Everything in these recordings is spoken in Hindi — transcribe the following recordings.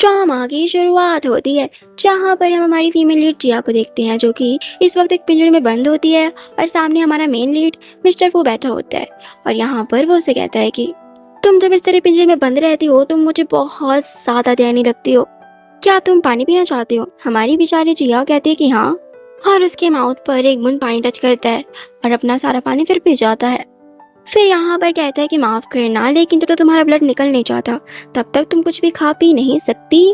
ड्रामा की शुरुआत होती है जहाँ पर हम हमारी फीमेल लीड जिया को देखते हैं जो कि इस वक्त एक पिंजरे में बंद होती है और सामने हमारा मेन लीड मिस्टर फू बैठा होता है। और यहाँ पर वो उसे कहता है कि तुम जब इस तरह पिंजरे में बंद रहती हो तुम मुझे बहुत ज़्यादा दयनीय लगती हो। क्या तुम पानी पीना चाहती हो? हमारी बेचारी जिया कहती है कि हाँ, और उसके माउथ पर एक बूंद पानी टच करता है और अपना सारा पानी फिर पी जाता है। फिर यहाँ पर कहता है कि माफ़ करना, लेकिन जब तक तुम्हारा ब्लड निकल नहीं जाता तब तक तुम कुछ भी खा पी नहीं सकती।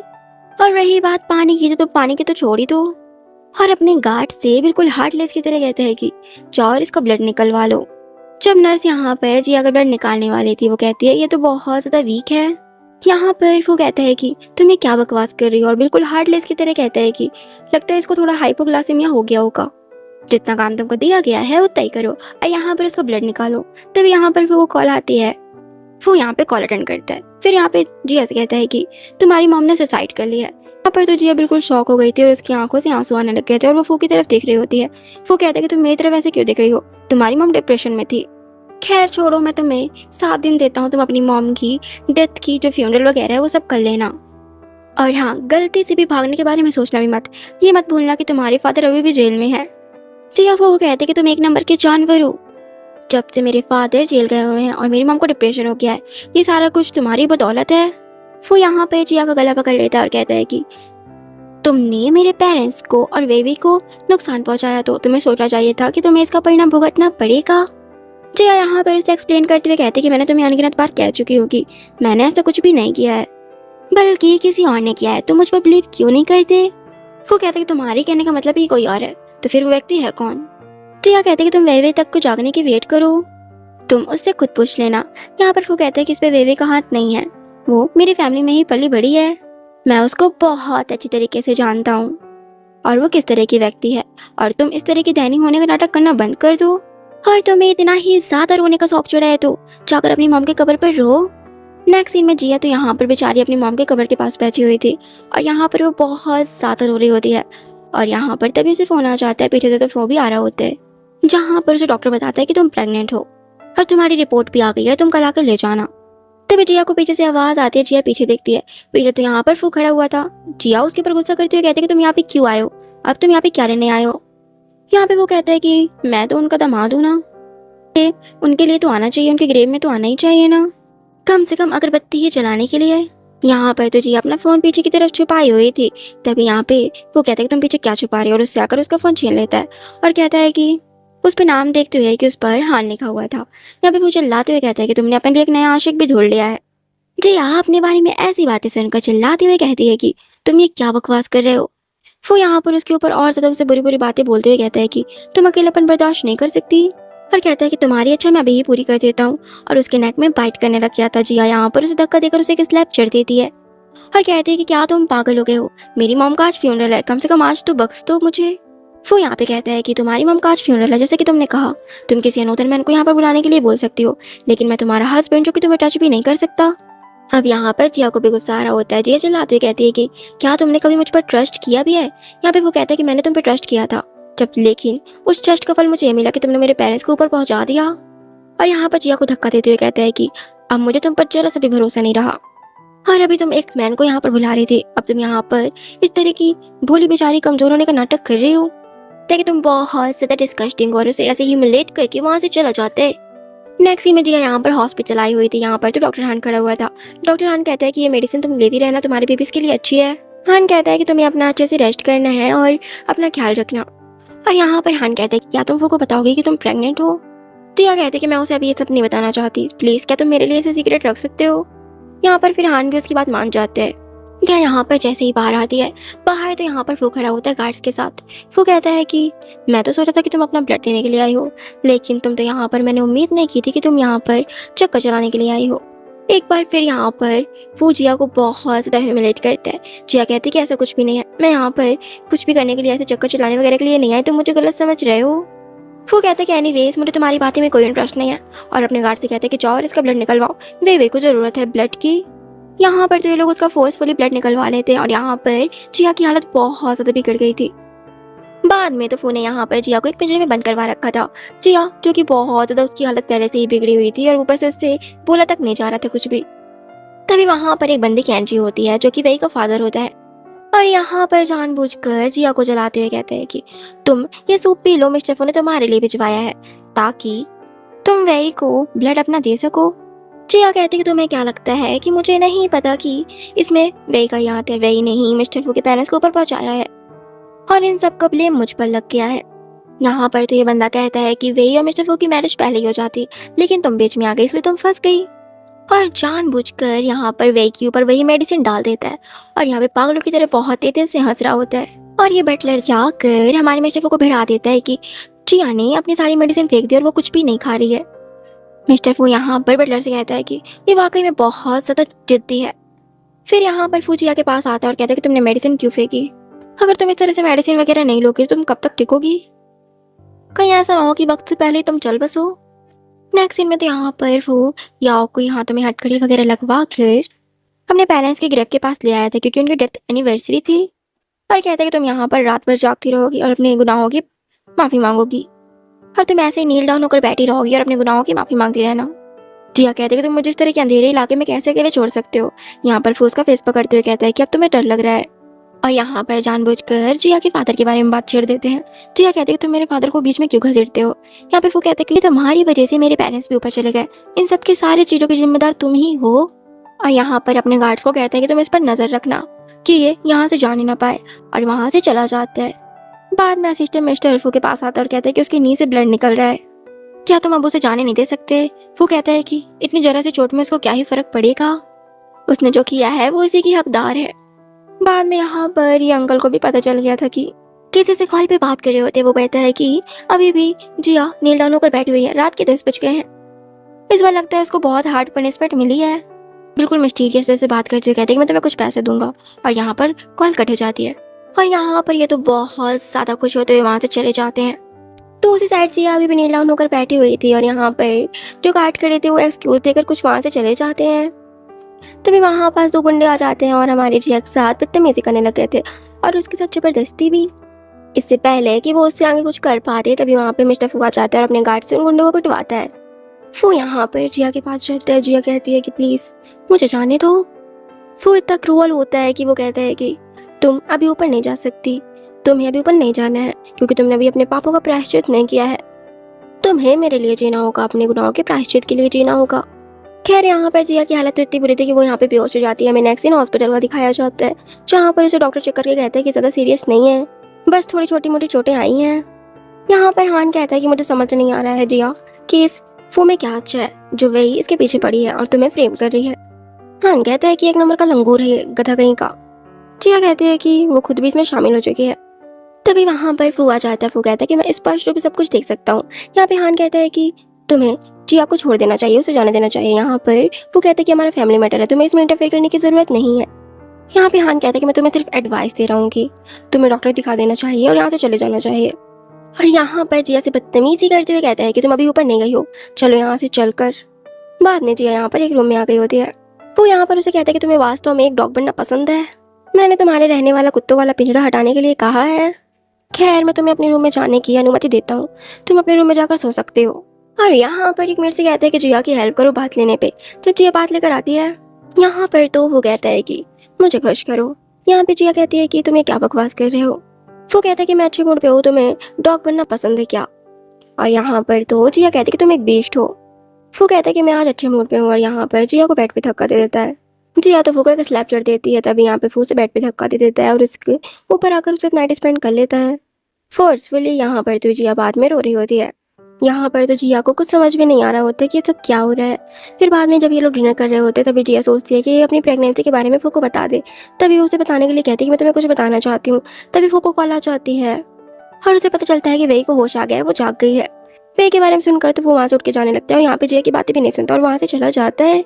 और रही बात पानी की तो पानी की तो छोड़ ही दो। और अपने गार्ड से बिल्कुल हार्टलेस की तरह कहता है कि जाओ और इसका ब्लड निकलवा लो। जब नर्स यहाँ पर जिया का ब्लड निकालने वाली थी वो कहती है ये तो बहुत ज़्यादा वीक है। यहाँ पर वो कहता है कि तुम ये क्या बकवास कर रही हो, और बिल्कुल हार्टलेस की तरह कहता है कि लगता है इसको थोड़ा हाइपोग्लाइसेमिया हो गया होगा, जितना काम तुमको दिया गया है उतना ही करो और यहाँ पर उसका ब्लड निकालो। तभी यहाँ पर वो कॉल आती है। वो यहाँ पे कॉल अटेंड करता है। फिर यहाँ पे जिया से कहता है कि तुम्हारी मॉम ने सुसाइड कर लिया है। यहाँ पर तो जिया बिल्कुल शॉक हो गई थी और उसकी आंखों से आंसू आने लग गए थे और वो फू की तरफ देख रही होती है। वो कहता है कि तुम मेरी तरफ ऐसे क्यों देख रही हो, तुम्हारी मॉम डिप्रेशन में थी। खैर छोड़ो, मैं तुम्हें 7 दिन देता हूँ, तुम अपनी मॉम की डेथ की जो फ्यूनरल वगैरह है वो सब कर लेना। और हाँ, गलती से भी भागने के बारे में सोचना भी मत। ये मत भूलना कि तुम्हारे फादर अभी भी जेल में है। जिया वो कहते कि तुम एक नंबर के जानवर हो। जब से मेरे फादर जेल गए हुए हैं और मेरी मॉम को डिप्रेशन हो गया है, ये सारा कुछ तुम्हारी बदौलत है। वो यहाँ पे जिया का गला पकड़ लेता है और कहता है कि तुमने मेरे पेरेंट्स को और बेबी को नुकसान पहुंचाया तो तुम्हें सोचना चाहिए था कि तुम्हें इसका परिणाम भुगतना पड़ेगा। जिया यहाँ पर उसे एक्सप्लेन करते हुए कहती कि मैंने तुम्हें अनगिनत बार कह चुकी हूँ कि मैंने ऐसा कुछ भी नहीं किया है, बल्कि किसी और ने किया है। तुम मुझ पर बिलीव क्यों नहीं करते? वो कहते कि तुम्हारे कहने का मतलब ही कोई और है, तो फिर वो व्यक्ति है कौन? जिया कहते कि तुम वेवे तक को जागने की वेट करो, तुम उससे खुद पूछ लेना। यहाँ पर वो कहते हैं कि इस पे वेवे का हाथ नहीं है, वो मेरी फैमिली में ही पली बड़ी है, मैं उसको बहुत अच्छी तरीके से जानता हूँ और वो किस तरह की व्यक्ति है। और तुम इस तरह की दैनी होने का नाटक करना बंद कर दो, और तुम्हें इतना ही ज्यादा रोने का शौक चढ़ा है तो जाकर अपनी मॉम के कब्र पर रो। नेक्स्ट सीन में जिया तो यहाँ पर बेचारी अपनी मॉम के कब्र के पास बैठी हुई थी और यहाँ पर वो बहुत ज्यादा रो रही होती है। और यहाँ पर तभी उसे फोन आ जाता है, पीछे से तो फोन भी आ रहा होता है, जहाँ पर उसे डॉक्टर बताता है कि तुम प्रेग्नेंट हो और तुम्हारी रिपोर्ट भी आ गई है, तुम कल आकर ले जाना। तभी जिया को पीछे से आवाज आती है। जिया पीछे देखती है, पीछे तो यहाँ पर फू खड़ा हुआ था। जिया उसके ऊपर गुस्सा करते हुए कहती है कि तुम यहाँ पे क्यों आए हो, अब तुम यहाँ पे क्या लेने आए हो? यहाँ पे वो कहता है कि मैं तो उनका दामाद हूँ ना, उनके लिए तो आना चाहिए, उनके ग्रेव में तो आना ही चाहिए ना, कम से कम अगरबत्ती ही जलाने के लिए। यहाँ पर तो जिया अपना फोन पीछे की तरफ छुपाई हुई थी। तभी यहाँ पे वो कहता है कि तुम पीछे क्या छुपा रही हो, और उससे आकर उसका फोन छीन लेता है और कहता है कि उस पर नाम देखते हुए कि उस पर हान लिखा हुआ था। यहाँ पे वो चिल्लाते हुए कहता है कि तुमने अपने लिए एक नया आशिक भी ढूंढ लिया है। जिया अपने बारे में ऐसी बातें सुनकर चिल्लाते हुए कहती है कि तुम ये क्या बकवास कर रहे हो। वो यहाँ पर उसके ऊपर और ज्यादा उसे बुरी बुरी बातें बोलते हुए कहता है कि तुम अकेलापन बर्दाश्त नहीं कर सकती, और कहता है कि तुम्हारी अच्छा मैं अभी ही पूरी कर देता हूँ, और उसके नेक में बाइट करने लग गया था। जिया यहाँ पर उसे धक्का देकर उसे एक स्लैप चढ़ देती है और कहती है कि क्या तुम पागल हो गए हो, मेरी मॉम का आज फ्यूनरल है, कम से कम आज तो बख्श दो मुझे। वो यहाँ पे कहता है कि तुम्हारी मॉम का आज फ्यूनरल है, जैसे कि तुमने कहा, तुम किसी अनोतन मैन को यहाँ पर बुलाने के लिए बोल सकती हो, लेकिन मैं तुम्हारा हस्बैंड जो कि तुम्हें टच भी नहीं कर सकता। अब यहाँ पर जिया को भी गुस्सा आ रहा होता है। जिया चिल्लाते हुए कहती है कि क्या तुमने कभी मुझ पर ट्रस्ट किया भी है? यहाँ पे वो कहता है कि मैंने तुम पर ट्रस्ट किया था जब, लेकिन उस ट्रस्ट का फल मुझे ये मिला कि तुमने मेरे पेरेंट्स को ऊपर पहुंचा दिया। और यहाँ पर जिया को धक्का देते हुए कहता है कि अब मुझे तुम पर जरा सा भी भरोसा नहीं रहा, और अभी तुम एक मैन को यहाँ पर बुला रही थी, अब तुम यहाँ पर इस तरह की भोली बेचारी कमजोर होने का नाटक कर रही हो, ताकि तुम बहुत ज्यादा डिस्कस्टिंग और उसे ऐसे ह्यूमिलेट करके वहां से चला जाते। नेक्स्ट सीन में जिया यहाँ पर हॉस्पिटल आई हुई थी। यहाँ पर तो डॉक्टर हान खड़ा हुआ था। डॉक्टर हान कहता है कि ये मेडिसिन तुम लेती रहना, तुम्हारे बेबीज के लिए अच्छी है। हान कहता है कि तुम्हें अपना अच्छे से रेस्ट करना है और अपना ख्याल रखना। और यहाँ पर हान कहता है कि क्या तुम वो को बताओगे कि तुम प्रेग्नेंट हो? जिया कहते हैं कि मैं उसे अभी ये सब नहीं बताना चाहती, प्लीज क्या तुम मेरे लिए इसे सीक्रेट रख सकते हो? यहाँ पर फिर हान भी उसकी बात मान जाते हैं। क्या यहाँ पर जैसे ही बाहर आती है, बाहर तो यहाँ पर वो खड़ा होता है गार्ड्स के साथ। वो कहता है कि मैं तो सोचा था कि तुम अपना ब्लड देने के लिए आई हो, लेकिन तुम तो यहाँ पर, मैंने उम्मीद नहीं की थी कि तुम यहाँ पर चक्कर चलाने के लिए आई हो। एक बार फिर यहाँ पर वो जिया को बहुत ज़्यादा ह्यूमिलेट करता है। जिया कहती है कि ऐसा कुछ भी नहीं है, मैं यहाँ पर कुछ भी करने के लिए, ऐसे चक्कर चलाने वगैरह के लिए नहीं आई, तुम मुझे गलत समझ रहे हो। वो कहता है कि एनीवेज मुझे तुम्हारी बातें में कोई इंटरेस्ट नहीं है, और अपने गार्ड से कहते हैं कि जाओ और इसका ब्लड निकलवाओ, वे को ज़रूरत है ब्लड की। यहाँ पर तो ये लोग उसका फोर्सफुली ब्लड निकलवा लेते हैं और यहाँ पर जिया की हालत बहुत ज़्यादा बिगड़ गई थी। बाद में तो फू ने यहाँ पर जिया को एक पिंजरे में बंद करवा रखा था। जिया जो कि बहुत ज़्यादा, उसकी हालत पहले से ही बिगड़ी हुई थी और ऊपर से उससे बोला तक नहीं जा रहा था कुछ भी। तभी वहाँ पर एक बंदे की एंट्री होती है जो कि वही का फादर होता है और यहाँ पर जानबूझकर जिया को जलाते हुए कहते हैं कि तुम ये सूप पी लो, मिस्टर फू ने तुम्हारे लिए भिजवाया है ताकि तुम वही को ब्लड अपना दे सको। जिया कहती कि तुम्हें क्या लगता है कि मुझे नहीं पता कि इसमें वही का याद है, वही नहीं मिस्टर फू के पेरेंट्स को ऊपर पहुंचाया है और इन सब का ब्लेम मुझ पर लग गया है। यहाँ पर तो ये बंदा कहता है कि वही और मिस्टर फू की मैरिज पहले ही हो जाती, लेकिन तुम बीच में आ गई इसलिए तुम फंस गई। और जानबूझकर यहाँ पर वही के ऊपर वही मेडिसिन डाल देता है और यहाँ पे पागलों की तरह बहुत तेजी से हंस रहा होता है। और ये बटलर जाकर हमारे मिस्टर फू को भिड़ा देता है कि जिया ने अपनी सारी मेडिसिन फेंक दी और वो कुछ भी नहीं खा रही है। मिस्टर फू यहाँ पर बटलर से कहता है कि ये वाकई में बहुत ज़्यादा जिद्दी है। फिर यहाँ पर फू जिया के पास आता है और कहता है कि तुमने मेडिसिन क्यों फेंकी, अगर तुम इस तरह से मेडिसिन वगैरह नहीं लोगे तो तुम कब तक टिकोगी, कहीं ऐसा ना हो कि वक्त से पहले तुम चल बसो। नेक्स्ट सीन में तो यहाँ पर वो याओ को हाथों में हथकड़ी वगैरह लगवा कर अपने पेरेंट्स के ग्रेव के पास ले आया था क्योंकि उनकी डेथ एनिवर्सरी थी और कहता है कि तुम यहाँ पर रात भर जागती रहोगी और अपने गुनाहों की माफ़ी मांगोगी और तुम ऐसे ही नील डाउन होकर बैठी रहोगी और अपने गुनाहों की माफ़ी मांगती रहना। जिया कहते हैं कि तुम मुझे इस तरह के अंधेरे इलाके में कैसे अकेले छोड़ सकते हो। यहाँ पर फूस का फेस पकड़ते हुए कहता है कि अब तुम्हें डर लग रहा है और यहाँ पर जानबूझकर जिया के फादर के बारे में बात छेड़ देते हैं। जिया कहते हैं कि तुम मेरे फादर को बीच में क्यों घसीटते हो। यहाँ पे वो कहते हैं कि तुम्हारी वजह से मेरे पेरेंट्स भी ऊपर चले गए, इन सब की सारी चीज़ों की जिम्मेदार तुम ही हो। और यहाँ पर अपने गार्ड्स को कहता है कि तुम इस पर नजर रखना कि ये यहाँ से जाने ना पाए और वहाँ से चला जाता है। बाद में असिस्टेंट मिस्टर अल्फू के पास आता है और कहता है कि उसकी नी से ब्लड निकल रहा है, क्या तुम अब उसे जाने नहीं दे सकते। वो कहता है कि इतनी जरा सी चोट में उसको क्या ही फर्क पड़ेगा, उसने जो किया है वो इसी की हकदार है। बाद में यहाँ पर ये अंकल को भी पता चल गया था कि किसी से कॉल पे बात कर रहे होते। वो कहता है कि अभी भी जिया नील डाउन होकर बैठी हुई है, रात के 10 बज गए हैं। इस बार लगता है उसको बहुत हार्ड पनिशमेंट मिली है। बिल्कुल मिस्टीरियस जैसे बात करते हुए कहते हैं कि मैं तुम्हें कुछ पैसे दूंगा और यहाँ पर कॉल कट हो जाती है और यहाँ पर ये तो बहुत ज़्यादा खुश होते हुए वहाँ से चले जाते हैं। तो उसी साइड से अभी भी नील डाउन होकर बैठी हुई थी और यहाँ पर जो गार्ड खड़े थे वो एक्सक्यूज देकर कुछ वहाँ से चले जाते हैं। तभी वहाँ पास 2 गुंडे आ जाते हैं और हमारे जिया के साथ बदतमीजी करने लगे थे और उसके साथ जबरदस्ती भी। इससे पहले कि वो उससे आगे कुछ कर पाते तभी वहाँ पे मिस्टर फू आ जाता है और अपने गार्ड से उन गुंडों को कुटवाता है। फू यहाँ पर जिया के पास जाता है। जिया कहती है कि प्लीज़ मुझे जाने दो। फू इतना क्रूअल होता है कि वो कहता है कि तुम अभी ऊपर नहीं जा सकती, तुम्हें अभी ऊपर नहीं जाना है क्योंकि तुमने अभी अपने पापों का प्रायश्चित नहीं किया है। तुम्हें मेरे लिए जीना होगा, अपने गुनाहों के प्रायश्चित के लिए जीना होगा। खैर यहाँ पर जिया की हालत तो इतनी बुरी थी कि वो यहाँ पे बेहोश हो जाती है। हमें नेक्स्ट सीन हॉस्पिटल का दिखाया जाता है जहाँ पर उसे डॉक्टर चेक करके कहते हैं कि ज़्यादा सीरियस नहीं है, बस थोड़ी छोटी मोटी चोटें आई हैं। यहाँ पर हान कहता है कि मुझे समझ नहीं आ रहा है जिया कि इस फू में क्या अच्छा है जो वही इसके पीछे पड़ी है और तुम्हें फ्रेम कर रही है। हान कहता है कि 1 नंबर का लंगूर है ये, गधा कहीं का। जिया कहती है कि वो खुद भी इसमें शामिल हो चुकी है। तभी वहाँ पर फू आ जाता है। फू कहता है कि मैं स्पष्ट रूप से सब कुछ देख सकता हूँ। यहाँ पे हान कहता है कि तुम्हें जिया को छोड़ देना चाहिए, उसे जाने देना चाहिए। यहाँ पर वो कहता है कि हमारा फैमिली मैटर है, तुम्हें इसमें इंटरफेयर करने की ज़रूरत नहीं है। यहाँ पे हान कहता है कि मैं तुम्हें सिर्फ एडवाइस दे रहा हूँ कि तुम्हें डॉक्टर दिखा देना चाहिए और यहाँ से चले जाना चाहिए। और यहाँ पर जिया से बदतमीजी करते हुए कहता है कि तुम अभी ऊपर नहीं गई हो, चलो यहाँ से चल कर। बाद में जिया यहाँ पर एक रूम में आ गई होती है। वो यहाँ पर उसे कहता है कि तुम्हें वास्तव में एक डॉग बनना पसंद है, मैंने तुम्हारे रहने वाला कुत्तों वाला पिंजरा हटाने के लिए कहा है। खैर मैं तुम्हें अपने रूम में जाने की अनुमति देता हूँ, तुम अपने रूम में जाकर सो सकते हो। और यहाँ पर एक मेरे से कहता है कि जिया की हेल्प करो बात लेने पे। जब जिया बात लेकर आती है यहाँ पर तो वो कहता है कि मुझे खुश करो। यहाँ पे जिया कहती है कि तुम ये क्या बकवास कर रहे हो। वो कहता है कि मैं अच्छे मूड पे हूँ, तुम्हें डॉग बनना पसंद है क्या। और यहाँ पर तो जिया कहती है कि तुम एक बीस्ट हो। वो कहता है कि मैं आज अच्छे मूड पे हूँ और यहाँ पर जिया को बेड पे धक्का दे देता है। जिया तो फू को एक स्लैप चढ़ देती है। तभी यहाँ पे फू से बेड पे धक्का दे देता है और उसके ऊपर आकर उसे नाइट स्पेंड कर लेता है फोर्सफुली। यहाँ पर तो जिया बाद में रो रही होती है। यहाँ पर तो जिया को कुछ समझ में नहीं आ रहा होता कि ये सब क्या हो रहा है। फिर बाद में जब ये लोग डिनर कर रहे होते तभी जिया सोचती है कि ये अपनी प्रेगनेंसी के बारे में फू को बता दे। तभी उसे बताने के लिए कहती है कि मैं तुम्हें कुछ बताना चाहती हूँ। तभी फू को कॉल आ जाती है और उसे पता चलता है कि वही को होश आ गया है, वो जाग गई है। वही के बारे में सुनकर तो वो वहाँ से उठ के जाने लगता है और यहाँ पे जिया की बातें भी नहीं सुनता और वहाँ से चला जाता है।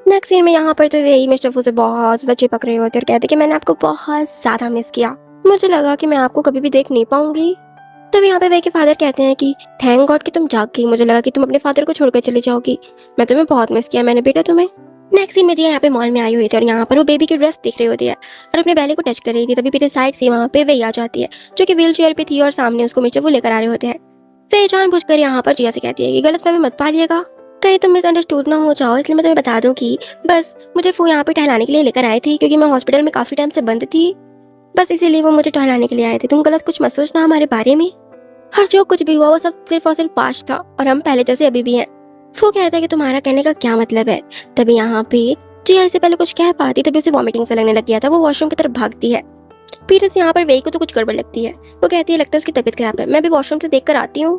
नेक्स्ट सीन में यहाँ पर तो वही मिस्टर फू से बहुत ज़्यादा चिपक रहे होते और कहते कि मैंने आपको बहुत ज़्यादा मिस किया, मुझे लगा कि मैं आपको कभी भी देख नहीं पाऊंगी। तब यहाँ पे वे के फादर कहते हैं कि थैंक गॉड कि तुम जाग गई, मुझे लगा कि तुम अपने फादर को छोड़कर चली जाओगी, मैं तुम्हें बहुत मिस किया मैंने बेटा तुम्हें। नेक्स्ट सीन में जी यहाँ पे मॉल में आई हुई थी और यहाँ पर वो बेबी की ड्रेस दिख रही होती है और अपने बैले को टच कर रही थी। तभी पीछे साइड से वहाँ पे वे आ जाती है जो कि व्हील चेयर पे थी और सामने उसको मिस्टर वो लेकर आ रहे होते हैं। वे जानबूझकर यहाँ पर जिया से कहती है कि गलतफहमी मत पालिएगा, कहीं तुम मिसअंडरस्टूड ना हो जाओ, इसलिए मैं तुम्हें बता दूं कि बस मुझे वो यहाँ पे टहलाने के लिए लेकर आए थे, क्योंकि मैं हॉस्पिटल में काफ़ी टाइम से बंद थी। बस इसीलिए वो मुझे टहलाने के लिए आए थे। तुम गलत कुछ मत सोचना हमारे बारे में। और जो कुछ भी हुआ वो सब सिर्फ और सिर्फ पास्ट था, और हम पहले जैसे अभी भी हैं। वो कहता है कि तुम्हारा कहने का क्या मतलब है। तभी यहाँ पे जिया इससे पहले कुछ कह पाती तभी उसे वॉमिटिंग से लगने लग गया था। वो वॉशरूम की तरफ भागती है। पीटर्स यहाँ पर वेई को तो कुछ गड़बड़ लगती है। वो कहती है लगता है उसकी तबीयत खराब है, मैं भी वॉशरूम से देख कर आती हूँ।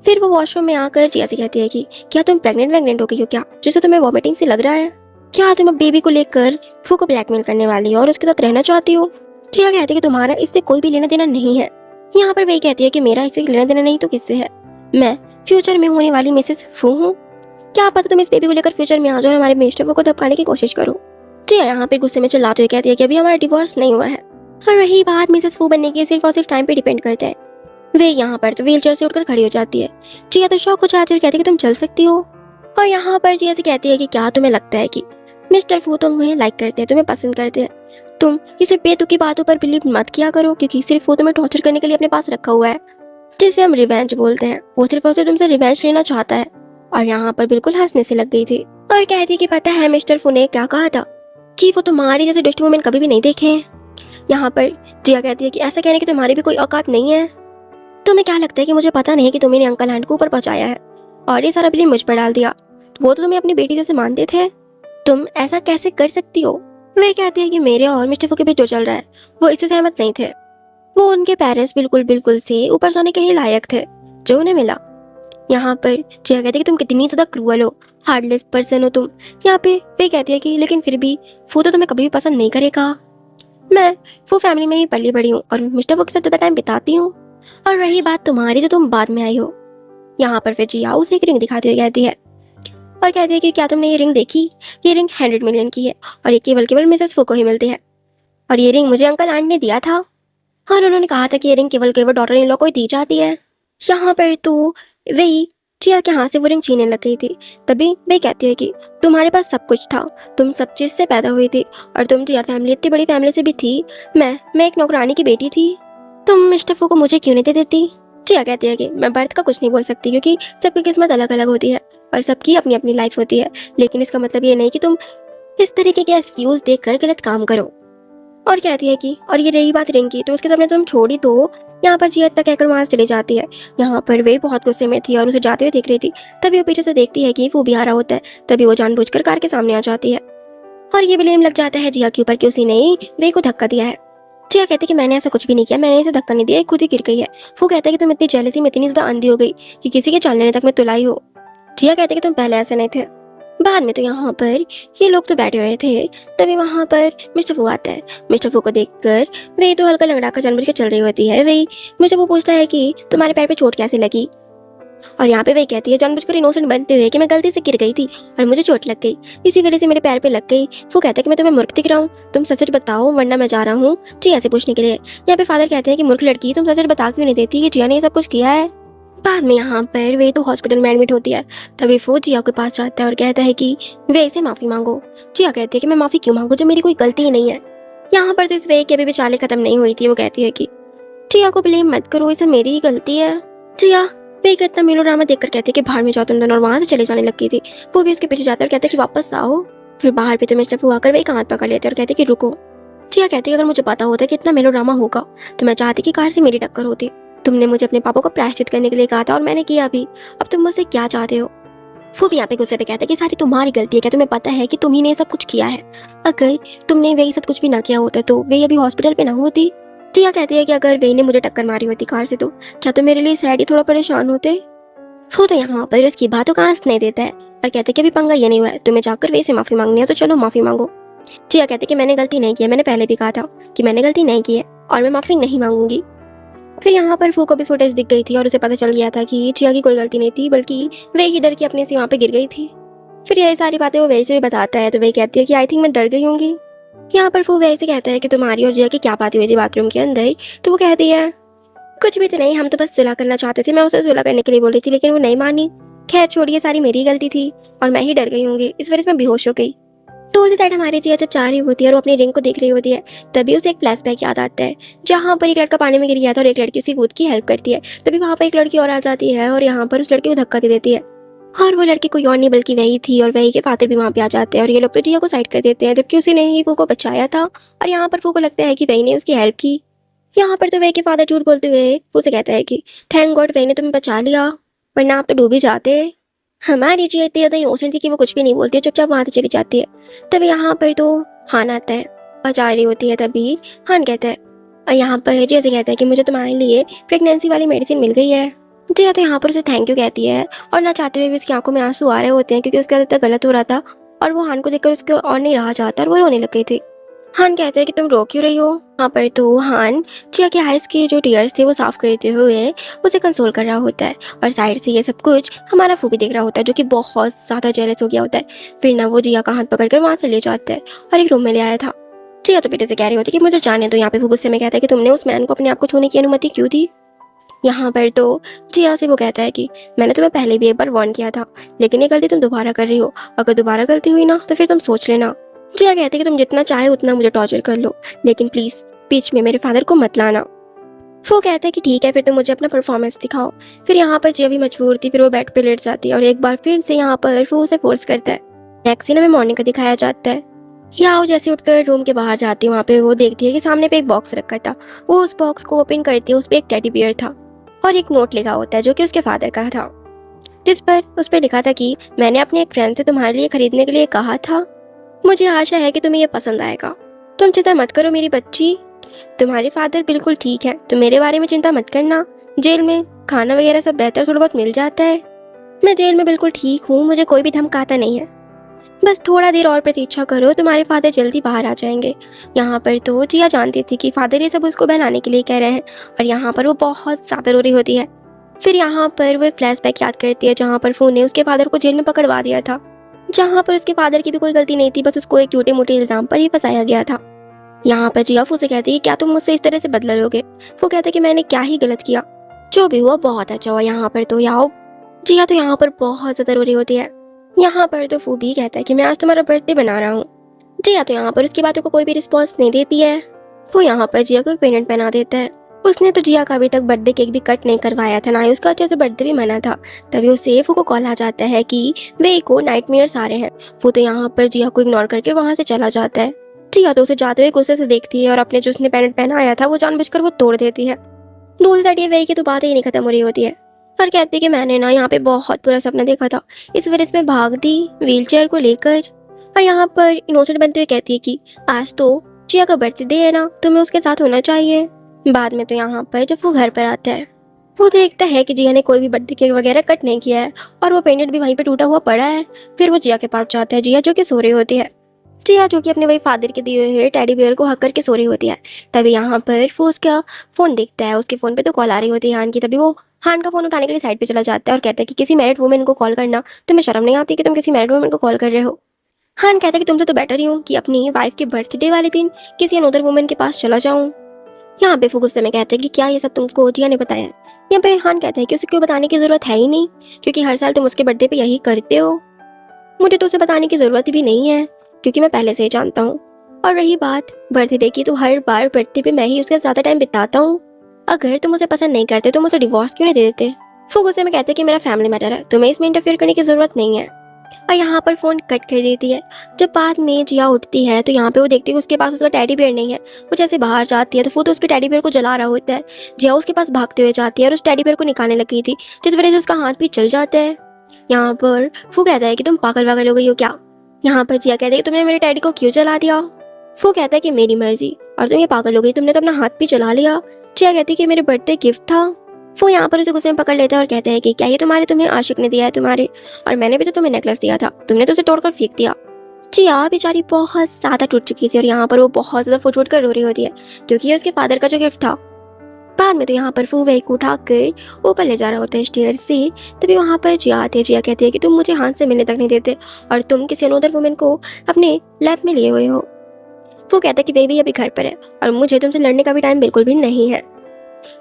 फिर वो वॉशरूम में आकर जिया से कहती है कि क्या तुम प्रेग्नेंट हो गई हो क्या, जिससे तुम्हें वॉमिटिंग से लग रहा है। क्या तुम अब बेबी को लेकर फू को ब्लैकमेल करने वाली हो और उसके साथ रहना चाहती हो। जिया कहती है कि तुम्हारा इससे कोई भी लेना देना नहीं है। यहाँ पर वही कहती है कि मेरा इससे लेना देना नहीं तो किससे है। मैं फ्यूचर में होने वाली मिसेस फू हूँ। क्या पता तुम इस बेबी को लेकर फ्यूचर में आ जाओ और हमारे मिस्टर फू को धमकाने की कोशिश करो। जिया यहाँ पर गुस्से में चिल्लाते हुए कहती है कि अभी हमारा डिवोर्स नहीं हुआ है, और रही बात मिसेस फू बनने की, सिर्फ और सिर्फ टाइम पे डिपेंड करता है। वे यहाँ पर तो व्हीलचेयर से उठकर खड़ी हो जाती है। जिया तो शौक हो जाती है और कहती है कि तुम चल सकती हो। और यहाँ पर जिया से कहती है कि क्या तुम्हें लगता है कि मिस्टर फू तुम्हें लाइक करते हैं, तुम्हें पसंद करते हैं। तुम इसे बेतुकी बातों पर बिलीव मत किया करो, क्योंकि सिर्फ वो तुम्हें टॉर्चर करने के लिए अपने पास रखा हुआ है, जिसे हम रिवेंज बोलते हैं। वो सिर्फ और सिर्फ तुमसे रिवेंज लेना चाहता है। और यहाँ पर बिल्कुल हंसने से लग गई थी और कहती कि पता है मिस्टर फू ने क्या कहा था, कि वो तुम्हारी जैसे दुष्ट वुमेन कभी भी नहीं देखे हैं। यहाँ पर जिया कहती है कि ऐसा कहने की तुम्हारी भी कोई औकात नहीं है। तुम्हें क्या लगता है कि मुझे पता नहीं कि तुमने ने अंकल हैंड को ऊपर पहुंचाया है और ये सारा ब्लेम मुझ पर डाल दिया। वो तो तुम्हें अपनी बेटी जैसे मानते थे, तुम ऐसा कैसे कर सकती हो। वे कहती है कि मेरे और मिस्टर फू के बीच जो चल रहा है वो इससे सहमत नहीं थे। वो उनके पेरेंट्स बिल्कुल से ऊपर जाने के ही लायक थे जो उन्हें मिला। यहाँ पर जिया कहती है कि तुम कितनी ज्यादा क्रूअल हो, हार्डलेस पर्सन हो तुम। यहाँ पे वे कहती है कि लेकिन फिर भी फू तो तुम्हें कभी भी पसंद नहीं करेगा। मैं फू फैमिली में ही पली बड़ी हूँ और मिस्टर फू के साथ ज्यादा टाइम बिताती हूँ। और रही बात तुम्हारी तो तुम बाद में आई हो। यहाँ पर फिर जिया उसे एक रिंग दिखाती हुई कहती है और कहती है कि क्या तुमने ये रिंग देखी, ये रिंग 100 मिलियन की है और ये केवल मिसेस फू को ही मिलती है। और ये रिंग मुझे अंकल आंट ने दिया था और उन्होंने कहा था कि ये रिंग केवल डॉटर इन लॉ को ही दी जाती है। यहाँ पर तो वही जिया के हाथ से वो रिंग छीनने लग गई थी। तभी वे कहती है कि तुम्हारे पास सब कुछ था, तुम सब चीज से पैदा हुई थी और तुम जिया फैमिली इतनी बड़ी फैमिली से भी थी। मैं एक नौकरानी की बेटी थी। तुम मिस्टर फू को मुझे क्यों नहीं दे देती। जिया कहती है कि मैं बर्थ का कुछ नहीं बोल सकती, क्योंकि सबकी किस्मत अलग अलग होती है और सबकी अपनी अपनी लाइफ होती है। लेकिन इसका मतलब ये नहीं कि तुम इस तरीके के एक्सक्यूज देकर गलत काम करो। और कहती है कि और ये रही बात रिंग की, तो उसके सामने तुम छोड़ी तो। यहाँ पर जिया तक कहकर वहां से चली जाती है। यहाँ पर वे बहुत गुस्से में थी और उसे जाते हुए देख रही थी। तभी वो पीछे से देखती है कि वो भी आ रहा होता है। तभी वो जानबूझकर कार के सामने आ जाती है और ये ब्लेम लग जाता है जिया के ऊपर कि उसी ने ही वे को धक्का दिया है। जिया कहती है कि मैंने ऐसा कुछ भी नहीं किया, मैंने इसे धक्का नहीं दिया, ये खुद ही गिर गई है। वो कहता है कि तुम इतनी जेलसी में इतनी ज्यादा अंधी हो गई कि किसी के चाल लेने तक में तुलाई हो। जिया कहते कि तुम पहले ऐसे नहीं थे। बाद में तो यहाँ पर ये लोग तो बैठे हुए थे। तभी वहाँ पर मिस्टर फू आता है। मिस्टर फू को देखकर वे तो हल्का लंगड़ा कर जानबूझ के चल रही होती है। वही मिस्टर फू पूछता है कि तुम्हारे पैर पे चोट कैसे लगी। और यहाँ पे वही कहती है जानबूझकर इनोसेंट बनते हुए कि मैं गलती से गिर गई थी और मुझे चोट लग गई, इसी वजह से मेरे पैर पे लग गई। वो कहता है कि मैं तुम्हें मूर्ख दिख रहा हूँ, तुम सच बताओ वरना मैं जा रहा हूँ जिया से पूछने के लिए। यहाँ पे फादर कहते हैं कि मूर्ख लड़की, तुम सच बता क्यों नहीं देती कि जिया ने ये सब कुछ किया है। बाद में यहाँ पर वे तो हॉस्पिटल में एडमिट होती है। तभी वो जिया के पास जाता है और कहता है कि वे इसे माफी मांगो। जिया कहती है कि मैं माफी क्यों मांगू जब मेरी कोई गलती ही नहीं है। यहाँ पर तो इस वे की अभी भी चालें खत्म नहीं हुई थी। वो कहती है कि जिया को ब्लेम मत करो, इसे मेरी ही गलती है। जिया वे का इतना मेलोड्रामा देखकर कहती है कि बाहर में जाओ तुम दोनों, और वहां से चले जाने लग गई थी। वो भी उसके पीछे जाता है और कहता है कि वापस आओ। फिर बाहर पे तो मिस्टर फू आकर वे एक हाथ पकड़ लेते और कहते कि रुको। जिया कहती है अगर मुझे पता होता कि इतना मेलोड्रामा होगा तो मैं चाहती कि कार से मेरी टक्कर होती। तुमने मुझे अपने पापा को प्रायश्चित करने के लिए कहा था और मैंने किया भी। अब तुम मुझसे क्या चाहते हो। वो भी यहाँ पे गुस्से पे कहता है कि सारी तुम्हारी गलती है, क्या तुम्हें पता है कि तुम ही ने सब कुछ किया है। अगर तुमने वे सब कुछ भी ना किया होता तो वे अभी हॉस्पिटल पे ना होती। जिया कहती है कि अगर वे ने मुझे टक्कर मारी होती कार से तो क्या तुम मेरे लिए सैड ही थोड़ा परेशान होते। वो तो यहाँ पर उसकी बातों का आंस नहीं देता है और कहते कि अभी पंगा ये नहीं हुआ है, तुम्हें जाकर वे से माफी मांगनी है तो चलो माफी मांगो। जिया कहती कि मैंने गलती नहीं की है, मैंने पहले भी कहा था कि मैंने गलती नहीं की है और मैं माफी नहीं मांगूंगी। फिर यहाँ पर फू को भी फुटेज दिख गई थी और उसे पता चल गया था कि जिया की कोई गलती नहीं थी, बल्कि वे ही डर के अपने से वहाँ पे गिर गई थी। फिर यही सारी बातें वो वैसे भी बताता है तो वे कहती है कि आई थिंक मैं डर गई होंगी। यहाँ पर फू वैसे कहता है कि तुम्हारी और जिया की क्या बातें हुई थी बाथरूम के अंदर। तो वो कहती है कुछ भी तो नहीं, हम तो बस सुलह करना चाहते थे, मैं उसे सुलह करने के लिए बोली थी लेकिन वो नहीं मानी। खैर छोड़िए, सारी मेरी गलती थी और मैं ही डर गई होंगी, इस वजह से मैं बेहोश हो गई। तो उसी साइड हमारी जिया जब जा रही होती है और वो अपनी रिंग को देख रही होती है तभी उसे एक फ्लैशबैक याद आता है जहाँ पर एक लड़का पानी में गिर गया था और एक लड़की उसकी कूद की हेल्प करती है। तभी वहाँ पर एक लड़की और आ जाती है और यहाँ पर उस लड़की को धक्का दे देती है। और वो लड़की कोई और नहीं बल्कि वही थी और वही के फादर भी वहाँ पे आ जाते हैं और ये लोग तो जिया को साइड कर देते हैं जबकि उसी ने ही फू को बचाया था और यहाँ पर फू को लगता है कि वही ने उसकी हेल्प की। यहाँ पर तो वही के फादर झूठ बोलते हुए फू से कहता है कि थैंक गॉड वही ने तुम्हें बचा लिया, वरना आप तो डूब ही जाते। हमारी जिया इतनी ज़्यादा इनोसेंट थी कि वो कुछ भी नहीं बोलती है, चुपचाप वहाँ से चली जाती है। तभी यहाँ पर तो हान आता है, बचा रही होती है। तभी हान कहता है और यहाँ पर जिया से कहता है कि मुझे तुम्हारे लिए प्रेगनेंसी वाली मेडिसिन मिल गई है। जिया तो यहाँ पर उसे थैंक यू कहती है और ना चाहते हुए भी उसकी आंखों में आंसू आ रहे होते हैं क्योंकि उसका इतना गलत हो रहा था और वो हान को देखकर उसको और नहीं रहा चाहता और वो रोने लग गई थी। हान कहते हैं कि तुम रो क्यों रही हो। यहाँ पर तो हान जिया के आइस के जो टीयर्स थे वो साफ करते हुए उसे कंसोल कर रहा होता है और साइड से ये सब कुछ हमारा फू भी देख रहा होता है जो कि बहुत ज़्यादा जेलस हो गया होता है। फिर ना वो जिया का हाथ पकड़कर वहाँ से ले जाता है और एक रूम में ले आया था। जिया तो बेटे से कह रही होती कि मुझे जाने दो। यहाँ पे वो गुस्से में कहता है कि तुमने उस मैन को अपने आप को छूने की अनुमति क्यों दी। यहाँ पर तो जिया से वो कहता है कि मैंने तुम्हें पहले भी एक बार वार्न किया था, लेकिन ये गलती तुम दोबारा कर रही हो। अगर दोबारा गलती हुई ना तो फिर तुम सोच लेना। जिया कहती है कि तुम जितना चाहे उतना मुझे टॉर्चर कर लो, लेकिन प्लीज बीच में मेरे फादर को मत लाना। वो कहता है कि ठीक है, फिर तुम मुझे अपना परफॉर्मेंस दिखाओ। फिर यहाँ पर जिया भी मजबूर थी, फिर वो बेड पे लेट जाती है और एक बार फिर से यहाँ पर वो उसे फोर्स करता है। नेक्स्ट सीन हमें मॉर्निंग का दिखाया जाता है। याओ जैसे उठकर रूम के बाहर जाती है, वहाँ पे वो देखती है कि सामने पे एक बॉक्स रखा था। वो उस बॉक्स को ओपन करती है, उस पे एक टेडी बियर था और एक नोट लिखा होता है जो कि उसके फादर का था, जिस पर उस पे लिखा था कि मैंने अपने एक फ्रेंड से तुम्हारे लिए खरीदने के लिए कहा था। मुझे आशा है कि तुम्हें ये पसंद आएगा। तुम चिंता मत करो मेरी बच्ची, तुम्हारे फादर बिल्कुल ठीक है, तुम मेरे बारे में चिंता मत करना। जेल में खाना वगैरह सब बेहतर थोड़ा बहुत मिल जाता है। मैं जेल में बिल्कुल ठीक हूँ, मुझे कोई भी धमकाता नहीं है। बस थोड़ा देर और प्रतीक्षा करो, तुम्हारे फादर जल्दी बाहर आ जाएंगे। यहाँ पर तो जिया जानती थी कि फादर ये सब उसको बहलाने के लिए कह रहे हैं और यहाँ पर वो बहुत ज़्यादा रो रही होती है। फिर यहाँ पर वो एक फ्लैशबैक याद करती है जहाँ पर फू ने उसके फादर को जेल में पकड़वा दिया था, जहाँ पर उसके फादर की भी कोई गलती नहीं थी, बस उसको एक छोटे मोटे इल्जाम पर ही फंसाया गया था। यहाँ पर जिया फू से कहती है क्या तुम मुझसे इस तरह से बदला लोगे। वो कहते कि मैंने क्या ही गलत किया, जो भी हुआ बहुत अच्छा हुआ। यहाँ पर तो याओ जिया तो यहाँ पर बहुत ज़्यादा रो रही होती है। यहाँ पर तो फू भी कहता है कि मैं आज तुम्हारा बर्थडे बना रहा हूँ। जिया तो यहाँ पर उसकी बातों को कोई भी रिस्पॉन्स नहीं देती है। वो यहाँ पर जिया को एक पेंडेंट पहना देता है। उसने तो जिया का अभी तक बर्थडे केक भी कट नहीं करवाया था, ना ही उसका अच्छे से बर्थडे भी मना था। तभी उसे फू को कॉल आ जाता है कि वे को नाइटमेयर्स आ रहे हैं। वो तो यहाँ पर जिया को इग्नोर करके वहाँ से चला जाता है। जिया तो उसे जाते हुए गुस्से से देखती है और अपने जो उसने पेंडेंट पहनाया था वो जानबूझकर वो तोड़ देती है। दूसरी साइड ये वे की तो बात ही नहीं खत्म हो रही होती है और कहती है कि मैंने ना यहाँ पे बहुत बुरा सपना देखा था, इस वजह से मैं भाग दी व्हीलचेयर को लेकर। और यहाँ पर इनोसेंट बनते हुए कहती है कि आज तो जिया का बर्थडे है ना, तुम्हें उसके साथ होना चाहिए। बाद में तो यहाँ पर जब वो घर पर आता है वो देखता है कि जिया ने कोई भी बर्थडे केक वगैरह कट नहीं किया है और वो पेंडेंट भी वहीं पे टूटा हुआ पड़ा है। फिर वो जिया के पास जाता है, जिया जो कि सो रही होती है। जिया जो कि अपने वही फादर के दिए हुए टेडी बियर को हक करके सो रही होती है। तभी यहाँ पर वो उसका फ़ोन देखता है, उसके फ़ोन पे तो कॉल आ रही होती है हान की। तभी वो हान का फ़ोन उठाने के लिए साइड पे चला जाता है और कहता है कि किसी मैरिड वुमेन को कॉल करना, तुम्हें शर्म नहीं आती कि तुम किसी मैरिड वुमेन को कॉल कर रहे हो। हान कहता है कि तुमसे तो बेटर ही हूँ कि अपनी वाइफ के बर्थडे वाले दिन किसी अनदर वुमेन के पास चला जाऊँ। यहाँ पे वो गुस्से में कहते हैं कि क्या ये सब तुमको जिया ने बताया। यहाँ पे हान कहता है कि उसे क्यों बताने की ज़रूरत है ही नहीं, क्योंकि हर साल तुम उसके बर्थडे पे यही करते हो। मुझे तो उसे बताने की ज़रूरत भी नहीं है क्योंकि मैं पहले से ही जानता हूँ। और रही बात बर्थडे की, तो हर बार बर्थडे पे मैं ही उसके ज़्यादा टाइम बिताता हूँ। अगर तुम उसे पसंद नहीं करते तो मुझे डिवोर्स क्यों नहीं दे देते। वो गुस्से में कहते हैं कि मेरा फैमिली मैटर है, तुम्हें इसमें इंटरफेयर करने की ज़रूरत नहीं है। और यहाँ पर फ़ोन कट कर देती है। जब बाद में जिया उठती है तो यहाँ पे वो देखती है कि उसके पास उसका टेडी बियर नहीं है। वो जैसे बाहर जाती है तो वो तो उसके टेडी बियर को जला रहा होता है। जिया उसके पास भागते हुए जाती है और उस टेडी बियर को निकालने लगी थी, जिस वजह से उसका हाथ भी जल जाता है। यहाँ पर वो कहता है कि तुम पागल वागल हो गई हो क्या। यहाँ पर जिया कहती है कि तुमने मेरे डैडी को क्यों जला दिया। वो कहता है कि मेरी मर्जी, और तुम ये पागल हो गई, तुमने तो अपना हाथ भी जला लिया। जिया कहती है कि मेरे बर्थडे गिफ्ट था। वो यहाँ पर उसे गुस्से में पकड़ लेता है और कहता है कि क्या ये तुम्हें आशिक ने दिया है तुम्हारे, और मैंने भी तो तुम्हें नेकलेस दिया था, तुमने तो उसे तोड़कर फेंक दिया। जिया बेचारी बहुत ज़्यादा टूट चुकी थी और यहाँ पर वो बहुत ज़्यादा फुट फुट कर रो रही होती है क्योंकि ये उसके फादर का जो गिफ्ट था। बाद में तो यहाँ पर फू वही को उठाकर ऊपर ले जा रहा होता है स्टेयर से। तभी वहाँ पर जिया आती है। जिया कहती है कि तुम मुझे हाथ से मिलने तक नहीं देते और तुम किसी अनदर वुमेन को अपने लैब में लिए हुए हो। वो कहता है कि वे भी अभी घर पर है और मुझे तुमसे लड़ने का भी टाइम बिल्कुल भी नहीं है।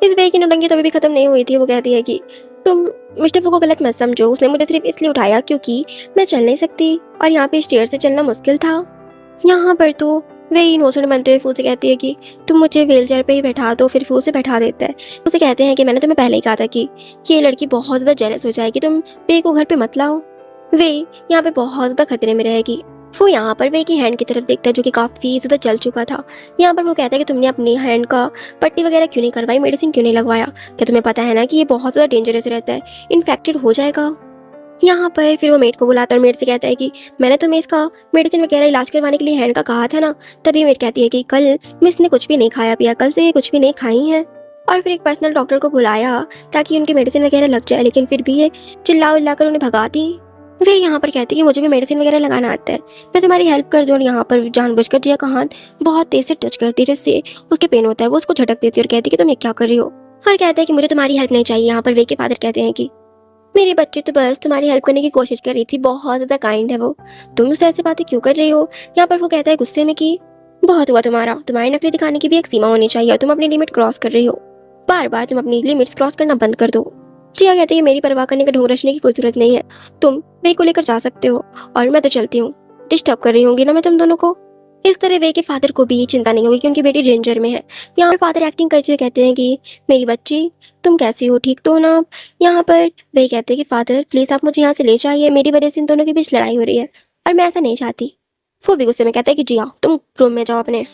इस वे की नौटंकी तो अभी भी खत्म नहीं हुई थी। वो कहती है कि तुम मिस्टर फू को गलत मत समझो, उसने मुझे सिर्फ इसलिए उठाया क्योंकि मैं चल नहीं सकती और यहाँ पे स्टेयर से चलना मुश्किल था। यहाँ पर तो वे इनोसेंट बनते हुए फू से कहती है कि तुम मुझे व्हीलचेयर पे ही बैठा दो। फिर फू से बैठा देता है। उसे कहते हैं कि मैंने तुम्हें पहले ही कहा था कि ये लड़की बहुत ज़्यादा जेलस हो जाएगी, तुम वे को घर पे मत लाओ, वे यहाँ पे बहुत ज़्यादा खतरे में रहेगी। वो यहाँ पर वे की हैंड की तरफ देखता है जो कि काफ़ी ज़्यादा जल चुका था। यहाँ पर वो कहता है कि तुमने अपनी हैंड का पट्टी वगैरह क्यों नहीं करवाई, मेडिसिन क्यों नहीं लगवाया, क्या तुम्हें पता है ना कि ये बहुत ज़्यादा डेंजरस रहता है, इन्फेक्टेड हो जाएगा। यहाँ पर फिर वो मेड को बुलाता है और मेड से कहता है कि मैंने तुम्हें इसका मेडिसिन वगैरह इलाज करवाने के लिए हैंड का कहा था ना। तभी मेड कहती है कि कल मिस ने कुछ भी नहीं खाया पिया, कल से ये कुछ भी नहीं खाई हैं। और फिर एक पर्सनल डॉक्टर को बुलाया ताकि उनकी मेडिसिन वगैरह लग जाए, लेकिन फिर भी ये चिल्ला उल्ला कर उन्हें भगा दी। वे यहाँ पर कहती है कि मुझे भी मेडिसिन वगैरह लगाना आता है, मैं तुम्हारी हेल्प कर दूँ। और यहाँ पर जानबूझकर जिया का हाथ बहुत तेज से टच करती है जिससे उसके पेन होता है। वो उसको झटक देती है और कहती है कि तुम ये क्या कर रही हो। और कहता है कि मुझे तुम्हारी हेल्प नहीं चाहिए। यहाँ पर वे के फादर कहते हैं कि मेरी बच्ची तो बस तुम्हारी हेल्प करने की कोशिश कर रही थी, बहुत ज़्यादा काइंड है वो, तुम उससे ऐसी बातें क्यों कर रही हो। यहाँ पर वो कहता है गुस्से में कि बहुत हुआ तुम्हारा, तुम्हारी नखरे दिखाने की भी एक सीमा होनी चाहिए और तुम अपनी लिमिट क्रॉस कर रही हो, बार बार तुम अपनी लिमिट्स क्रॉस करना बंद कर दो। जिया कहती है मेरी परवाह करने का ढोंग रचने की कोई जरूरत नहीं है, तुम वे को लेकर जा सकते हो और मैं तो चलती हूँ। डिस्टर्ब कर रही होंगी ना मैं तुम दोनों को। इस तरह वे के फादर को भी चिंता नहीं होगी कि उनकी बेटी डेंजर में है। यहाँ पर फादर एक्टिंग करते हुए कहते हैं कि मेरी बच्ची तुम कैसी हो, ठीक तो हो ना आप। यहाँ पर वे कहते हैं कि फादर प्लीज़ आप मुझे यहाँ से ले जाइए, मेरी वजह से इन दोनों के बीच लड़ाई हो रही है और मैं ऐसा नहीं चाहती। वो भी गुस्से में कहता है कि जिया तुम रूम में जाओ अपने।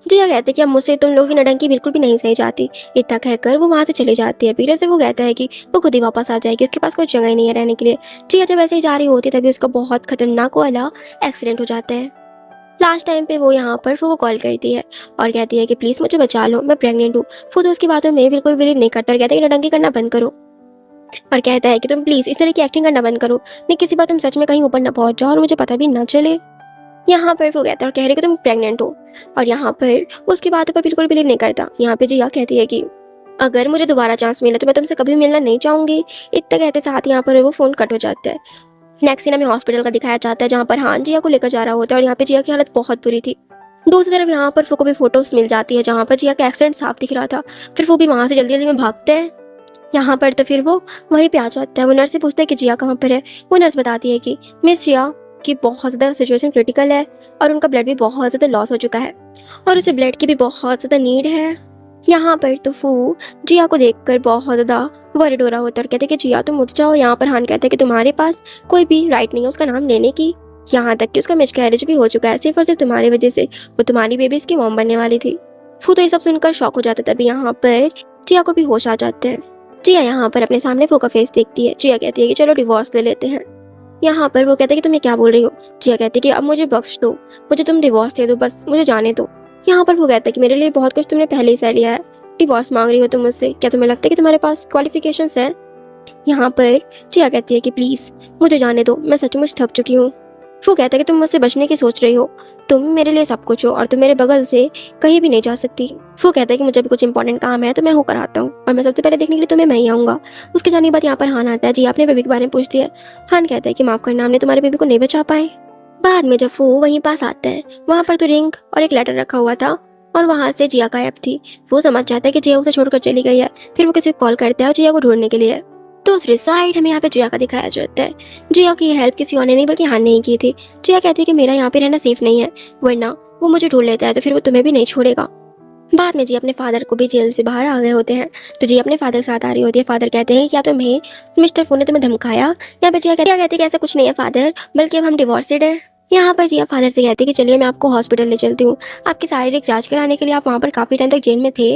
जिया कहते हैं कि अब मुझसे तुम लोगों की नडंकी बिल्कुल भी नहीं सही जाती। इतना कहकर वो वहाँ से चली जाती है। पीछे से वो कहता है कि वो खुद ही वापस आ जाएगी, उसके पास कोई जगह ही नहीं है रहने के लिए। जिया जब ऐसे ही जा रही होती है तभी उसका बहुत खतरनाक वाला एक्सीडेंट हो जाता है। लास्ट टाइम पे वो यहाँ पर फू को कॉल करती है और कहती है कि प्लीज़ मुझे बचा लो, मैं प्रेग्नेंट हूँ। फू तो उसकी बातों में बिल्कुल बिलीव नहीं करता और कहता है कि नडंकी करना बंद करो और कहता है कि तुम प्लीज़ इस तरह की एक्टिंग करना बंद करो, नहीं किसी बात तुम सच में कहीं ऊपर ना पहुँच जाओ और मुझे पता भी ना चले। यहाँ पर वो कहता है और कह रहे कि तुम प्रेग्नेंट हो और यहाँ पर उसकी बातों पर बिल्कुल बिलीव नहीं करता। यहाँ पे जिया कहती है कि अगर मुझे दोबारा चांस मिले तो मैं तुमसे कभी मिलना नहीं चाहूँगी। इतना कहते साथ यहाँ पर वो फ़ोन कट हो जाता है। नेक्स्ट सीन हमें हॉस्पिटल का दिखाया जाता है जहाँ पर हान जिया को लेकर जा रहा होता है और यहाँ पे जिया की हालत बहुत बुरी थी। दूसरी तरफ यहाँ पर फू को भी फोटोज मिल जाती है जहाँ पर जिया का एक्सीडेंट साफ दिख रहा था। फिर वो भी वहाँ से जल्दी जल्दी में भागते हैं। यहाँ पर तो फिर वो वहीं पे आ जाता है। वो नर्स से पूछता है कि जिया कहाँ पर है। वो नर्स बताती है कि मिस जिया की बहुत ज़्यादा सिचुएशन क्रिटिकल है और उनका ब्लड भी बहुत ज़्यादा लॉस हो चुका है और उसे ब्लड की भी बहुत ज़्यादा नीड है। यहाँ पर तो फू जिया को देखकर बहुत ज़्यादा वरिड हो रहा होता है और कहते कि जिया तुम उठ जाओ। यहाँ पर हान कहते हैं कि तुम्हारे पास कोई भी राइट नहीं है उसका नाम लेने की, यहाँ तक कि उसका मिसकैरेज भी हो चुका है सिर्फ और सिर्फ तुम्हारी वजह से, वो तुम्हारी बेबी इसकी मॉम बनने वाली थी। फू तो ये सब सुनकर शॉक हो जाता है। तभी यहाँ पर जिया को भी होश आ जाते हैं। जिया यहाँ पर अपने सामने फू का फेस देखती है। जिया कहती है कि चलो डिवोर्स ले लेते हैं। यहाँ पर वो कहते हैं कि तुम ये क्या बोल रही हो। जिया कहती है कि अब मुझे बख्श दो, मुझे तुम डिवोर्स दे दो, बस मुझे जाने दो। यहाँ पर वो कहता है कि मेरे लिए बहुत कुछ तुमने पहले ही सह लिया है, डिवोर्स मांग रही हो तुम मुझसे, क्या तुम्हें लगता है कि तुम्हारे पास क्वालिफिकेशंस हैं। यहाँ पर जिया कहती है कि प्लीज़ मुझे जाने दो, मैं सचमुच थक चुकी हूँ। वो कहता है कि तुम मुझसे बचने की सोच रही हो, तुम मेरे लिए सब कुछ हो और तुम मेरे बगल से कहीं भी नहीं जा सकती। वो कहता है कि मुझे भी कुछ इंपॉर्टेंट काम है तो मैं होकर आता हूँ और मैं सबसे पहले देखने के लिए तुम्हें मैं ही आऊँगा। उसके जाने के बाद यहाँ पर हान आता है। जी अपने बेबी के बारे में पूछती है। हान कहता है कि माफ़ करना, हमने तुम्हारे बेबी को नहीं बचा पाए। बाद में जब वो वहीं पास आते हैं वहाँ पर तो रिंग और एक लेटर रखा हुआ था और वहाँ से जिया गायब थी। वो समझ जाता है कि जिया उसे छोड़कर चली गई है। फिर वो किसी को कॉल करता है और जिया को ढूंढने के लिए। दूसरी साइड हमें यहाँ पे जिया का दिखाया जाता है। जिया की हेल्प किसी और ने नहीं बल्कि हान ने ही की थी। जिया कहती है कि मेरा यहाँ पे रहना सेफ नहीं है, वरना वो मुझे ढूंढ लेता है तो फिर वो तुम्हें भी नहीं छोड़ेगा। बाद में जी अपने फादर को भी जेल से बाहर आ गए होते हैं तो जी अपने फादर के साथ आ रही होती है। फादर कहते हैं क्या तुम्हें मिस्टर फू ने तुम्हें धमकाया। यहाँ पे जिया कहती है कि ऐसा कुछ नहीं है फादर, बल्कि अब हम डिवोर्सेड हैं। यहाँ पर जिया फादर से कहती है कि चलिए मैं आपको हॉस्पिटल ले चलती हूँ, आपकी शारीरिक जांच कराने के लिए। आप वहाँ पर काफ़ी टाइम तक जेल में थे।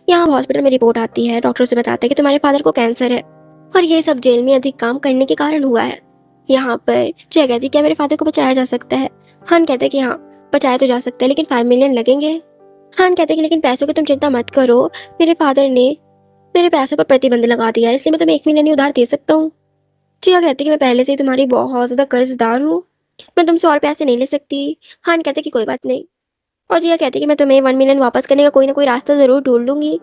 यहाँ हॉस्पिटल में रिपोर्ट आती है, डॉक्टर से बताता है कि तुम्हारे फादर को कैंसर है और ये सब जेल में अधिक काम करने के कारण हुआ है। यहाँ पर जिया कहती है क्या मेरे फादर को बचाया जा सकता है। हान कहते हैं कि हाँ बचाया तो जा सकता है, लेकिन 5 मिलियन लगेंगे। हान कहते हैं कि लेकिन पैसों की तुम चिंता मत करो, मेरे फादर ने मेरे पैसों पर प्रतिबंध लगा दिया है, इसलिए मैं तुम्हें 1 मिलियन ही उधार दे सकता हूँ। जिया कहती है कि मैं पहले से ही तुम्हारी बहुत ज़्यादा कर्जदार हूँ, मैं तुमसे और पैसे नहीं ले सकती। हान कहते हैं कि कोई बात नहीं और जिया कहती है कि मैं तुम्हें 1 मिलियन वापस करने का कोई ना कोई रास्ता ज़रूर ढूंढ लूँगी।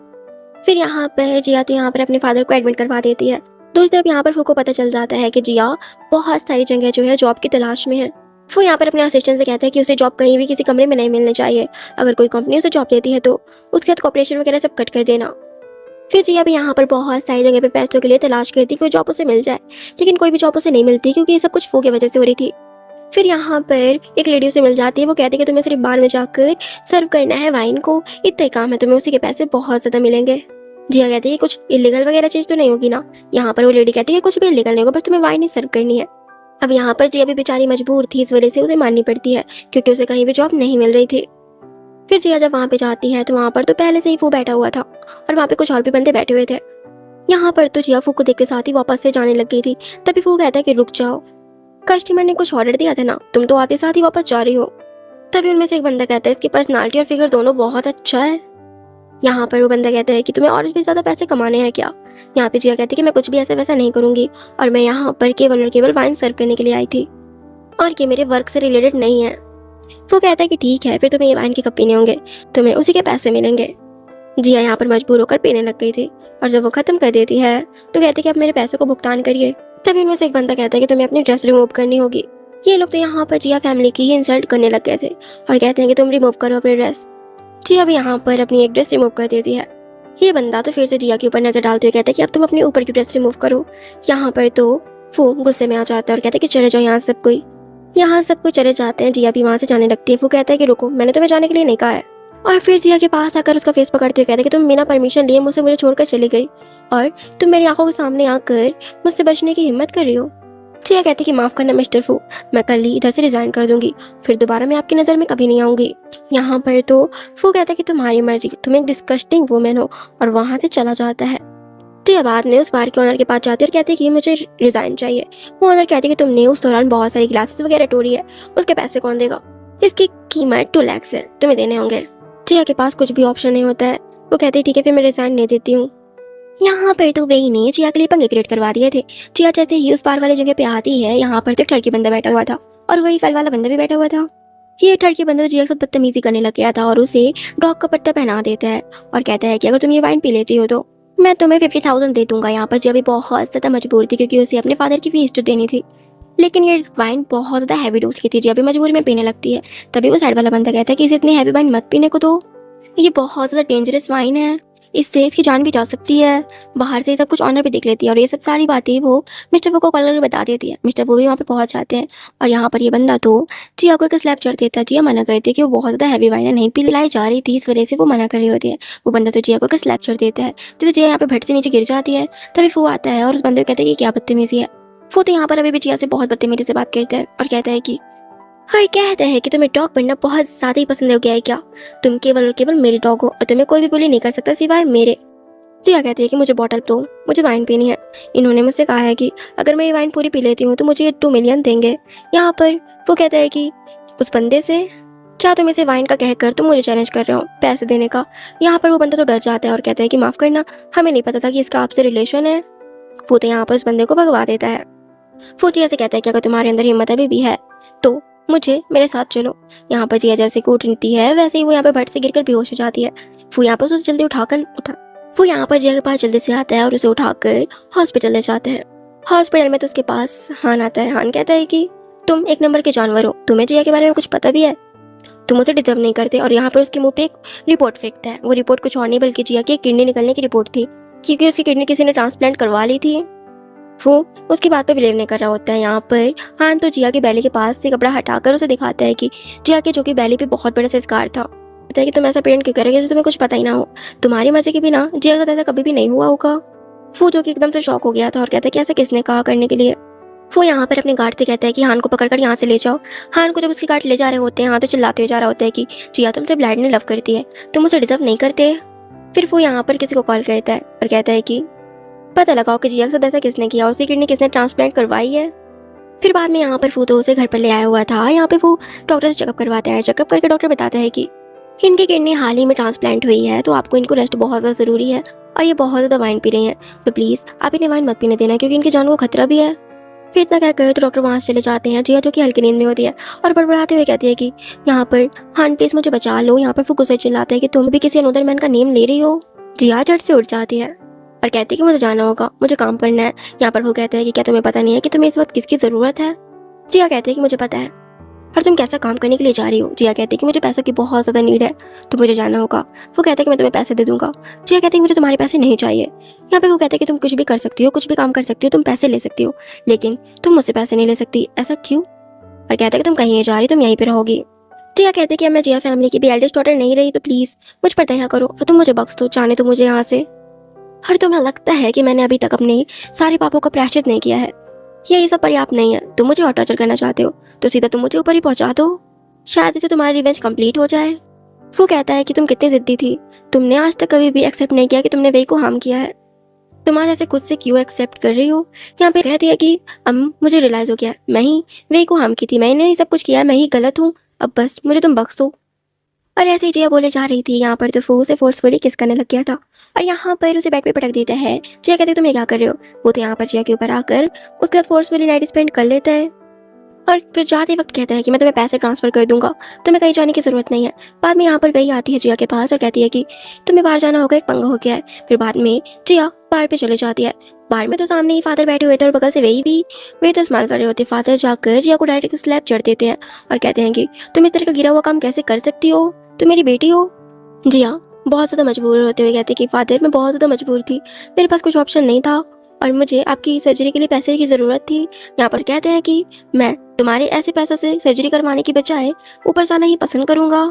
फिर यहाँ पर जिया तो यहाँ पर अपने फादर को एडमिट करवा देती है। दूसरी तरफ यहाँ पर फू को पता चल जाता है कि जिया बहुत सारी जगह जो है जॉब की तलाश में है। वो यहाँ पर अपने असिस्टेंट से कहता है कि उसे जॉब कहीं भी किसी कमरे में नहीं मिलनी चाहिए, अगर कोई कंपनी उसे जॉब देती है तो उसके साथ कॉपरेशन वगैरह सब कट कर देना। फिर जिया भी यहाँ पर बहुत सारी जगह पे पैसों के लिए तलाश करती कोई जॉब उसे मिल जाए, लेकिन कोई भी जॉब उसे नहीं मिलती क्योंकि ये सब कुछ फू की वजह से हो रही थी। फिर यहाँ पर एक लेडी उसे मिल जाती है। वो कहती है कि तुम्हें सिर्फ बार में जाकर सर्व करना है वाइन को, इतना ही काम है, तुम्हें उसी के पैसे बहुत ज़्यादा मिलेंगे। जिया कहती है कुछ इलीगल वगैरह चीज़ तो नहीं होगी ना। यहाँ पर वो लेडी कहती है कुछ भी इलीगल नहीं होगा, बस तुम्हें वाइन ही सर्व करनी है। अब यहाँ पर जिया भी बेचारी मजबूर थी, इस वजह से उसे माननी पड़ती है क्योंकि उसे कहीं भी जॉब नहीं मिल रही थी। फिर जिया जब वहाँ पे जाती है तो वहाँ पर तो पहले से ही फू बैठा हुआ था और वहाँ पे कुछ और भी बंदे बैठे हुए थे। यहाँ पर तो जिया फू को देख के साथ ही वापस से जाने लग गई थी। तभी फू कहता है कि रुक जाओ, कस्टमर ने कुछ ऑर्डर दिया था ना, तुम तो आते साथ ही वापस जा रही हो। तभी उनमें से एक बंदा कहता है इसकी पर्सनालिटी और फिगर दोनों बहुत अच्छा है। यहाँ पर वो बंदा कहता है कि तुम्हें और भी ज़्यादा पैसे कमाने हैं क्या। यहाँ पे जिया कहती है कि मैं कुछ भी ऐसा वैसा नहीं करूँगी और मैं यहाँ पर केवल और केवल वाइन सर्व करने के लिए आई थी और ये मेरे वर्क से रिलेटेड नहीं है। वो कहता है कि ठीक है, फिर तुम्हें ये वाइन के कप पीने होंगे, तुम्हें उसी के पैसे मिलेंगे। जिया यहाँ पर मजबूर होकर पीने लग गई थी और जब वो ख़त्म कर देती है तो कहती है कि आप मेरे पैसों को भुगतान करिए। तभी उनमें से एक बंदा कहता है कि तुम्हें अपनी ड्रेस रिमूव करनी होगी। ये लोग तो यहाँ पर जिया फैमिली की ही इंसल्ट करने लग गए थे और कहते हैं कि तुम रिमूव करो अपनी ड्रेस। जिया भी यहाँ पर अपनी एक ड्रेस रिमूव कर देती है। ये बंदा तो फिर से जिया के ऊपर नजर डालते हुए कहता है कि अब तुम अपने ऊपर की ड्रेस रिमूव करो। यहाँ पर तो फू गुस्से में आ जाता है और कहता है कि चले जाओ यहाँ सब कोई। यहाँ सब कोई चले जाते हैं, जिया भी वहाँ से जाने लगती है। वो कहता है कि रुको, मैंने तुम्हें जाने के लिए नहीं कहा है। और फिर जिया के पास आकर उसका फेस पकड़ते हुए कहता है कि तुम बिना परमिशन लिए मुझे छोड़कर चली गई और तुम मेरी आंखों के सामने आकर मुझसे बचने की हिम्मत कर रही हो। जिया कहती है कि माफ़ करना मिस्टर फू, मैं कल ही इधर से रिजाइन कर दूंगी, फिर दोबारा मैं आपकी नज़र में कभी नहीं आऊँगी। यहाँ पर तो फू कहता है कि तुम्हारी मर्जी, तुम एक डिस्गस्टिंग वुमेन हो और वहाँ से चला जाता है। जिया बाद में उस बार के ऑनर के पास जाती है और कहती है कि मुझे रिजाइन चाहिए। वो ऑनर कहती है कि तुमने उस दौरान बहुत सारी ग्लासेस वगैरह तोड़ी है, उसके पैसे कौन देगा, इसकी कीमत 2 लाख है, तुम्हें देने होंगे। जिया के पास कुछ भी ऑप्शन नहीं होता है। वो कहती है ठीक है, फिर मैं रिजाइन नहीं देती हूँ। यहाँ पर तो वही नहीं, जिया के लिए पंगे क्रिएट करवा दिए थे। जिया जैसे ही उस बार वाली जगह पे आती है, यहाँ पर तो एक लड़की बंदा बैठा हुआ था और वही कल वाला बंदा भी बैठा हुआ था। ये लड़की बंदा तो जिया के साथ बदतमीजी करने लग गया था और उसे डॉग का पट्टा पहना देता है और कहता है कि अगर तुम ये वाइन पी लेती हो तो मैं तुम्हें 50,000 दे दूंगा। यहाँ पर जिया भी बहुत ज़्यादा मजबूर थी क्योंकि उसे अपने फादर की फीस तो देनी थी, लेकिन ये वाइन बहुत ज़्यादा हैवी डोज की थी। जिया भी मजबूरी में पीने लगती है। तभी वो साइड वाला बंदा कहता है कि इसे इतनी हैवी वाइन मत पीने को दो, ये बहुत ज़्यादा डेंजरस वाइन है, इससे इसकी जान भी जा सकती है। बाहर से सब कुछ ऑनर भी देख लेती है और ये सब सारी बातें वो मिस्टर वो को कॉल करके बता देती है। मिस्टर वो भी वहाँ पे पहुँच जाते हैं और यहाँ पर ये बंदा तो जिया को एक स्लैप चढ़ देता है। जिया मना करती है कि वो बहुत ज़्यादा हैवी वाइन है, नहीं पिलाई जा रही थी, इस वजह से वो मना कर रही होती है। वो बंदा तो जिया को एक स्लैप चढ़ देता है जिससे जिया यहाँ पे भट से नीचे गिर जाती है। तभी फू आता है और उस बंदे को कहता है कि क्या बदतमीजी है। फू तो यहाँ पर अभी भी जिया से बहुत बदतमीजी से बात करता है और कहता है कि और कहता है कि तुम्हें डॉग बनना बहुत ज़्यादा ही पसंद हो गया है क्या, तुम केवल और केवल मेरे डॉग हो और तुम्हें कोई भी बुली नहीं कर सकता सिवाय मेरे। जिया कहती है कि मुझे बॉटल दो, मुझे वाइन पीनी है। इन्होंने मुझसे कहा है कि अगर मैं ये वाइन पूरी पी लेती हूँ तो मुझे ये 2 मिलियन देंगे। यहाँ पर वो कहता है कि उस बंदे से क्या तुम इसे वाइन का कहकर तुम मुझे चैलेंज कर रहे हो पैसे देने का। यहाँ पर वो बंदा तो डर जाता है और कहता है कि माफ़ करना, हमें नहीं पता था कि इसका आपसे रिलेशन है। वो तो यहाँ पर उस बंदे को भगवा देता है। वो जिया से कहता है कि अगर तुम्हारे अंदर हिम्मत अभी भी है तो मुझे मेरे साथ चलो। यहाँ पर जिया जैसे कूटती है वैसे ही वो यहाँ पर भट से गिरकर बेहोश हो जाती है। वो यहाँ पर उसे जल्दी वो यहाँ पर जिया के पास जल्दी से आता है और उसे उठाकर हॉस्पिटल ले जाते हैं। हॉस्पिटल में तो उसके पास हान आता है। हान कहता है कि तुम एक नंबर के जानवर हो, तुम्हें जिया के बारे में कुछ पता भी है, तुम उसे डिजर्व नहीं करते। और यहाँ पर उसके मुंह पे एक रिपोर्ट फेंकता है। वो रिपोर्ट कुछ और नहीं बल्कि जिया की किडनी निकलने की रिपोर्ट थी क्योंकि उसकी किडनी किसी ने ट्रांसप्लांट करवा ली थी। वो उसकी बात पे बिलीव नहीं कर रहा होता है। यहाँ पर हान तो जिया की बैली के पास से कपड़ा हटाकर उसे दिखाता है कि जिया के जो कि बैली पे बहुत बड़ा सा स्कार था। कहता है कि तुम ऐसा प्रेजेंट क्यों करोगे जैसे तुम्हें कुछ पता ही ना हो, तुम्हारी मर्जी के बिना जिया के साथ ऐसा कभी भी नहीं हुआ होगा। वो जो कि एकदम से शॉक हो गया था और कहता है कि ऐसा किसने कहा करने के लिए। वो यहाँ पर अपने गार्ड से कहता है कि हान को पकड़कर यहाँ से ले जाओ। हान को जब उसके गार्ड ले जा रहे होते हैं हाँ तो चिल्लाते हुए जा रहा होता है कि जिया तुमसे ब्लाइंडली लव करती है, तुम उसे डिजर्व नहीं करते। फिर वो यहाँ पर किसी को कॉल करता है और कहता है कि पता लगाओ कि जिया के साथ ऐसा किसने किया, उसकी किडनी किसने ट्रांसप्लांट करवाई है। फिर बाद में यहाँ पर फूतो उसे घर पर ले आया हुआ था। यहाँ पे वो डॉक्टर से चेकअप करवाता है। चेकअप करके डॉक्टर बताता है कि इनकी किडनी हाल ही में ट्रांसप्लांट हुई है तो आपको इनको रेस्ट बहुत ज़्यादा ज़रूरी है और ये बहुत ज़्यादा वाइन पी रही हैं, तो प्लीज़ आप इन्हें वाइन मत पीने देना क्योंकि इनकी जान को खतरा भी है। फिर इतना कहकर तो डॉक्टर वहाँ से चले जाते हैं। जिया जो कि हल्की नींद में होती है और बड़बड़ाते हुए कहती है कि यहाँ पर हान प्लीज़ मुझे बचा लो। यहाँ पर वो गुस्से चिल्लाता है कि तुम भी किसी अनोदर मैन का नेम ले रही हो। जिया झट से उठ जाती है और कहती है कि मुझे जाना होगा, मुझे काम करना है। यहाँ पर वो कहता है कि क्या तुम्हें पता नहीं है कि तुम्हें इस वक्त किसकी ज़रूरत है। जिया कहती है कि मुझे पता है और तुम कैसा काम करने के लिए जा रही हो। जिया कहती है कि मुझे पैसों की बहुत ज़्यादा नीड है तो मुझे जाना होगा। वो कहता है कि मैं तुम्हें पैसे दे दूंगा। जिया कहती है कि मुझे तुम्हारे पैसे नहीं चाहिए। यहाँ पे वो कहता है कि तुम कुछ भी कर सकती हो, कुछ भी काम कर सकती हो, तुम पैसे ले सकती हो, लेकिन तुम मुझसे पैसे नहीं ले सकती। ऐसा क्यों? और कहता है कि तुम कहीं नहीं जा रही, तुम यहीं पे रहोगी। जिया कहते कि अब मैं जिया फैमिली की भी एल्डेस्ट डॉटर नहीं रही, तो प्लीज़ मुझ पर दया करो और तुम मुझे बख्श दो, जाने तो मुझे यहाँ से। और तुम्हें लगता है कि मैंने अभी तक अपने सारे पापों का प्रायश्चित नहीं किया है, ये सब पर्याप्त नहीं है, तुम मुझे और टॉर्चर करना चाहते हो तो सीधा तुम मुझे ऊपर ही पहुंचा दो, शायद इससे तुम्हारी रिवेंज कंप्लीट हो जाए। वो कहता है कि तुम कितनी जिद्दी थी, तुमने आज तक कभी भी एक्सेप्ट नहीं किया कि तुमने वेई को हार्म किया है, तुम आज ऐसे खुद से क्यों एक्सेप्ट कर रही हो। यहाँ पे कहती है कि अब मुझे रियलाइज हो गया, मैं ही वेई को हार्म की थी, मैंने ही सब कुछ किया, मैं ही गलत हूँ, अब बस मुझे तुम बख्श दो। और ऐसे ही जिया बोले जा रही थी, यहाँ पर तो फू उसे फोर्सफुली किस करने लग गया था और यहाँ पर उसे बेड पे पटक देता है। जिया कहते तुम ये क्या कर रहे हो। वो तो यहाँ पर जिया के ऊपर आकर उसके साथ फोर्सफुली नाइट स्पेंड कर लेता है और फिर जाते वक्त कहता है कि मैं तुम्हें पैसे ट्रांसफर कर दूंगा, तुम्हें कहीं जाने की जरूरत नहीं है। बाद में यहाँ पर वही आती है जिया के पास और कहती है कि तुम्हें बाहर जाना होगा, एक पंगा हो गया है। फिर बाद में जिया बाहर पे चले जाती है। बाहर में तो सामने ही फादर बैठे हुए थे और बगल से वही तो इस्तेमाल कर रहे होते। फादर जाकर जिया को डायरेक्ट स्लैप चढ़ देते हैं और कहते हैं कि तुम इस तरह का गिरा हुआ काम कैसे कर सकती हो, तुम मेरी बेटी हो। जिया बहुत ज़्यादा मजबूर होते हुए कहते कि फादर मैं बहुत ज़्यादा मजबूर थी, मेरे पास कुछ ऑप्शन नहीं था और मुझे आपकी सर्जरी के लिए पैसे की ज़रूरत थी। यहाँ पर कहते हैं कि मैं तुम्हारे ऐसे पैसों से सर्जरी करवाने की बजाय ऊपर जाना ही पसंद करूंगा।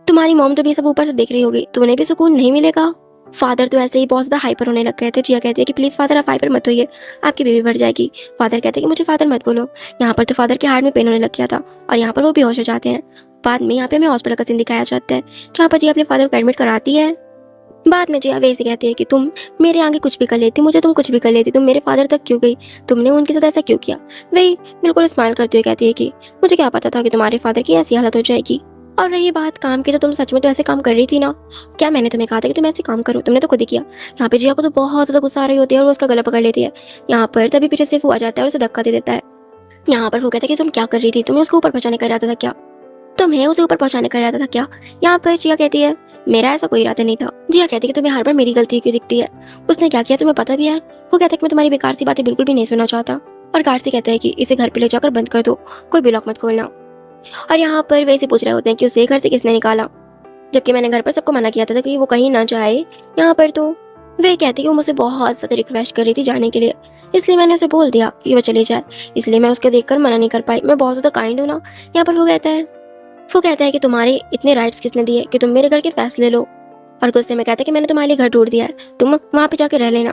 तुम्हारी मॉम तो भी सब ऊपर से देख रही होगी तो उन्हें भी सुकून नहीं मिलेगा। फादर तो ऐसे ही बहुत ज़्यादा हाइपर होने लग गए थे। जिया कहती है कि प्लीज़ फादर आप हाइपर मत होइए, आपकी बेबी बढ़ जाएगी। फादर कहते हैं कि मुझे फादर मत बोलो। यहाँ पर तो फादर के हार्ट में पेन होने लग गया था और यहाँ पर वो बेहोश हो जाते हैं। बाद में यहाँ पे हमें हॉस्पिटल का सीन दिखाया जाता है जहाँ पर जिया अपने फादर को एडमिट कराती है। बाद में जिया वैसे कहती है कि तुम मेरे आगे कुछ भी कर लेती, मुझे तुम कुछ भी कर लेती, तुम मेरे फादर तक क्यों गई, तुमने उनके साथ ऐसा क्यों किया। वही बिल्कुल स्माइल करते हुए कहती है कि मुझे क्या पता था कि तुम्हारे फादर की ऐसी हालत हो जाएगी। और रही बात काम की, तो तुम सच में तो ऐसे काम कर रही थी ना, क्या मैंने तुम्हें कहा था कि तुम ऐसे काम करो, तुमने तो खुद ही किया। यहाँ पे जिया को तो बहुत ज़्यादा गुस्सा आ रही होती है और वो उसका गला पकड़ लेती है। यहाँ पर तभी पीछे से फू आ जाता है और उसे धक्का दे देता है। यहाँ पर वो कहता है कि तुम क्या कर रही थी, तुम्हें उसको ऊपर पहुँचाने का इरादा था क्या, तुम्हें उसे ऊपर पहुँचाने का इरादा था क्या। यहाँ पर जिया कहती है मेरा ऐसा कोई इरादा नहीं था। जिया कहती है कि तुम्हें हर बार मेरी गलती क्यों दिखती है, उसने क्या किया तुम्हें पता भी है। वो कहता है कि मैं तुम्हारी बेकार सी बातें बिल्कुल भी नहीं सुनना चाहता और कार्सी कहता है कि इसे घर पे ले जाकर बंद कर दो, कोई भी लॉक मत खोलना। और यहाँ पर वैसे पूछ रहे होते हैं कि उसे घर से किसने निकाला, जबकि मैंने घर पर सबको मना किया था कि वो कहीं ना जाए। यहाँ पर तो वे कहती कि वो मुझे बहुत ज़्यादा रिक्वेस्ट कर रही थी जाने के लिए, इसलिए मैंने उसे बोल दिया कि वो चली जाए, इसलिए मैं उसके देखकर मना नहीं कर पाई, मैं बहुत ज़्यादा काइंड हूँ ना। यहाँ पर वो कहता है कि तुम्हारे इतने राइट्स किसने दिए कि तुम मेरे घर के फैसले लो। और गुस्से में कहता है कि मैंने तुम्हारे लिए घर ढूंढ दिया है, तुम वहाँ पे जाकर रह लेना।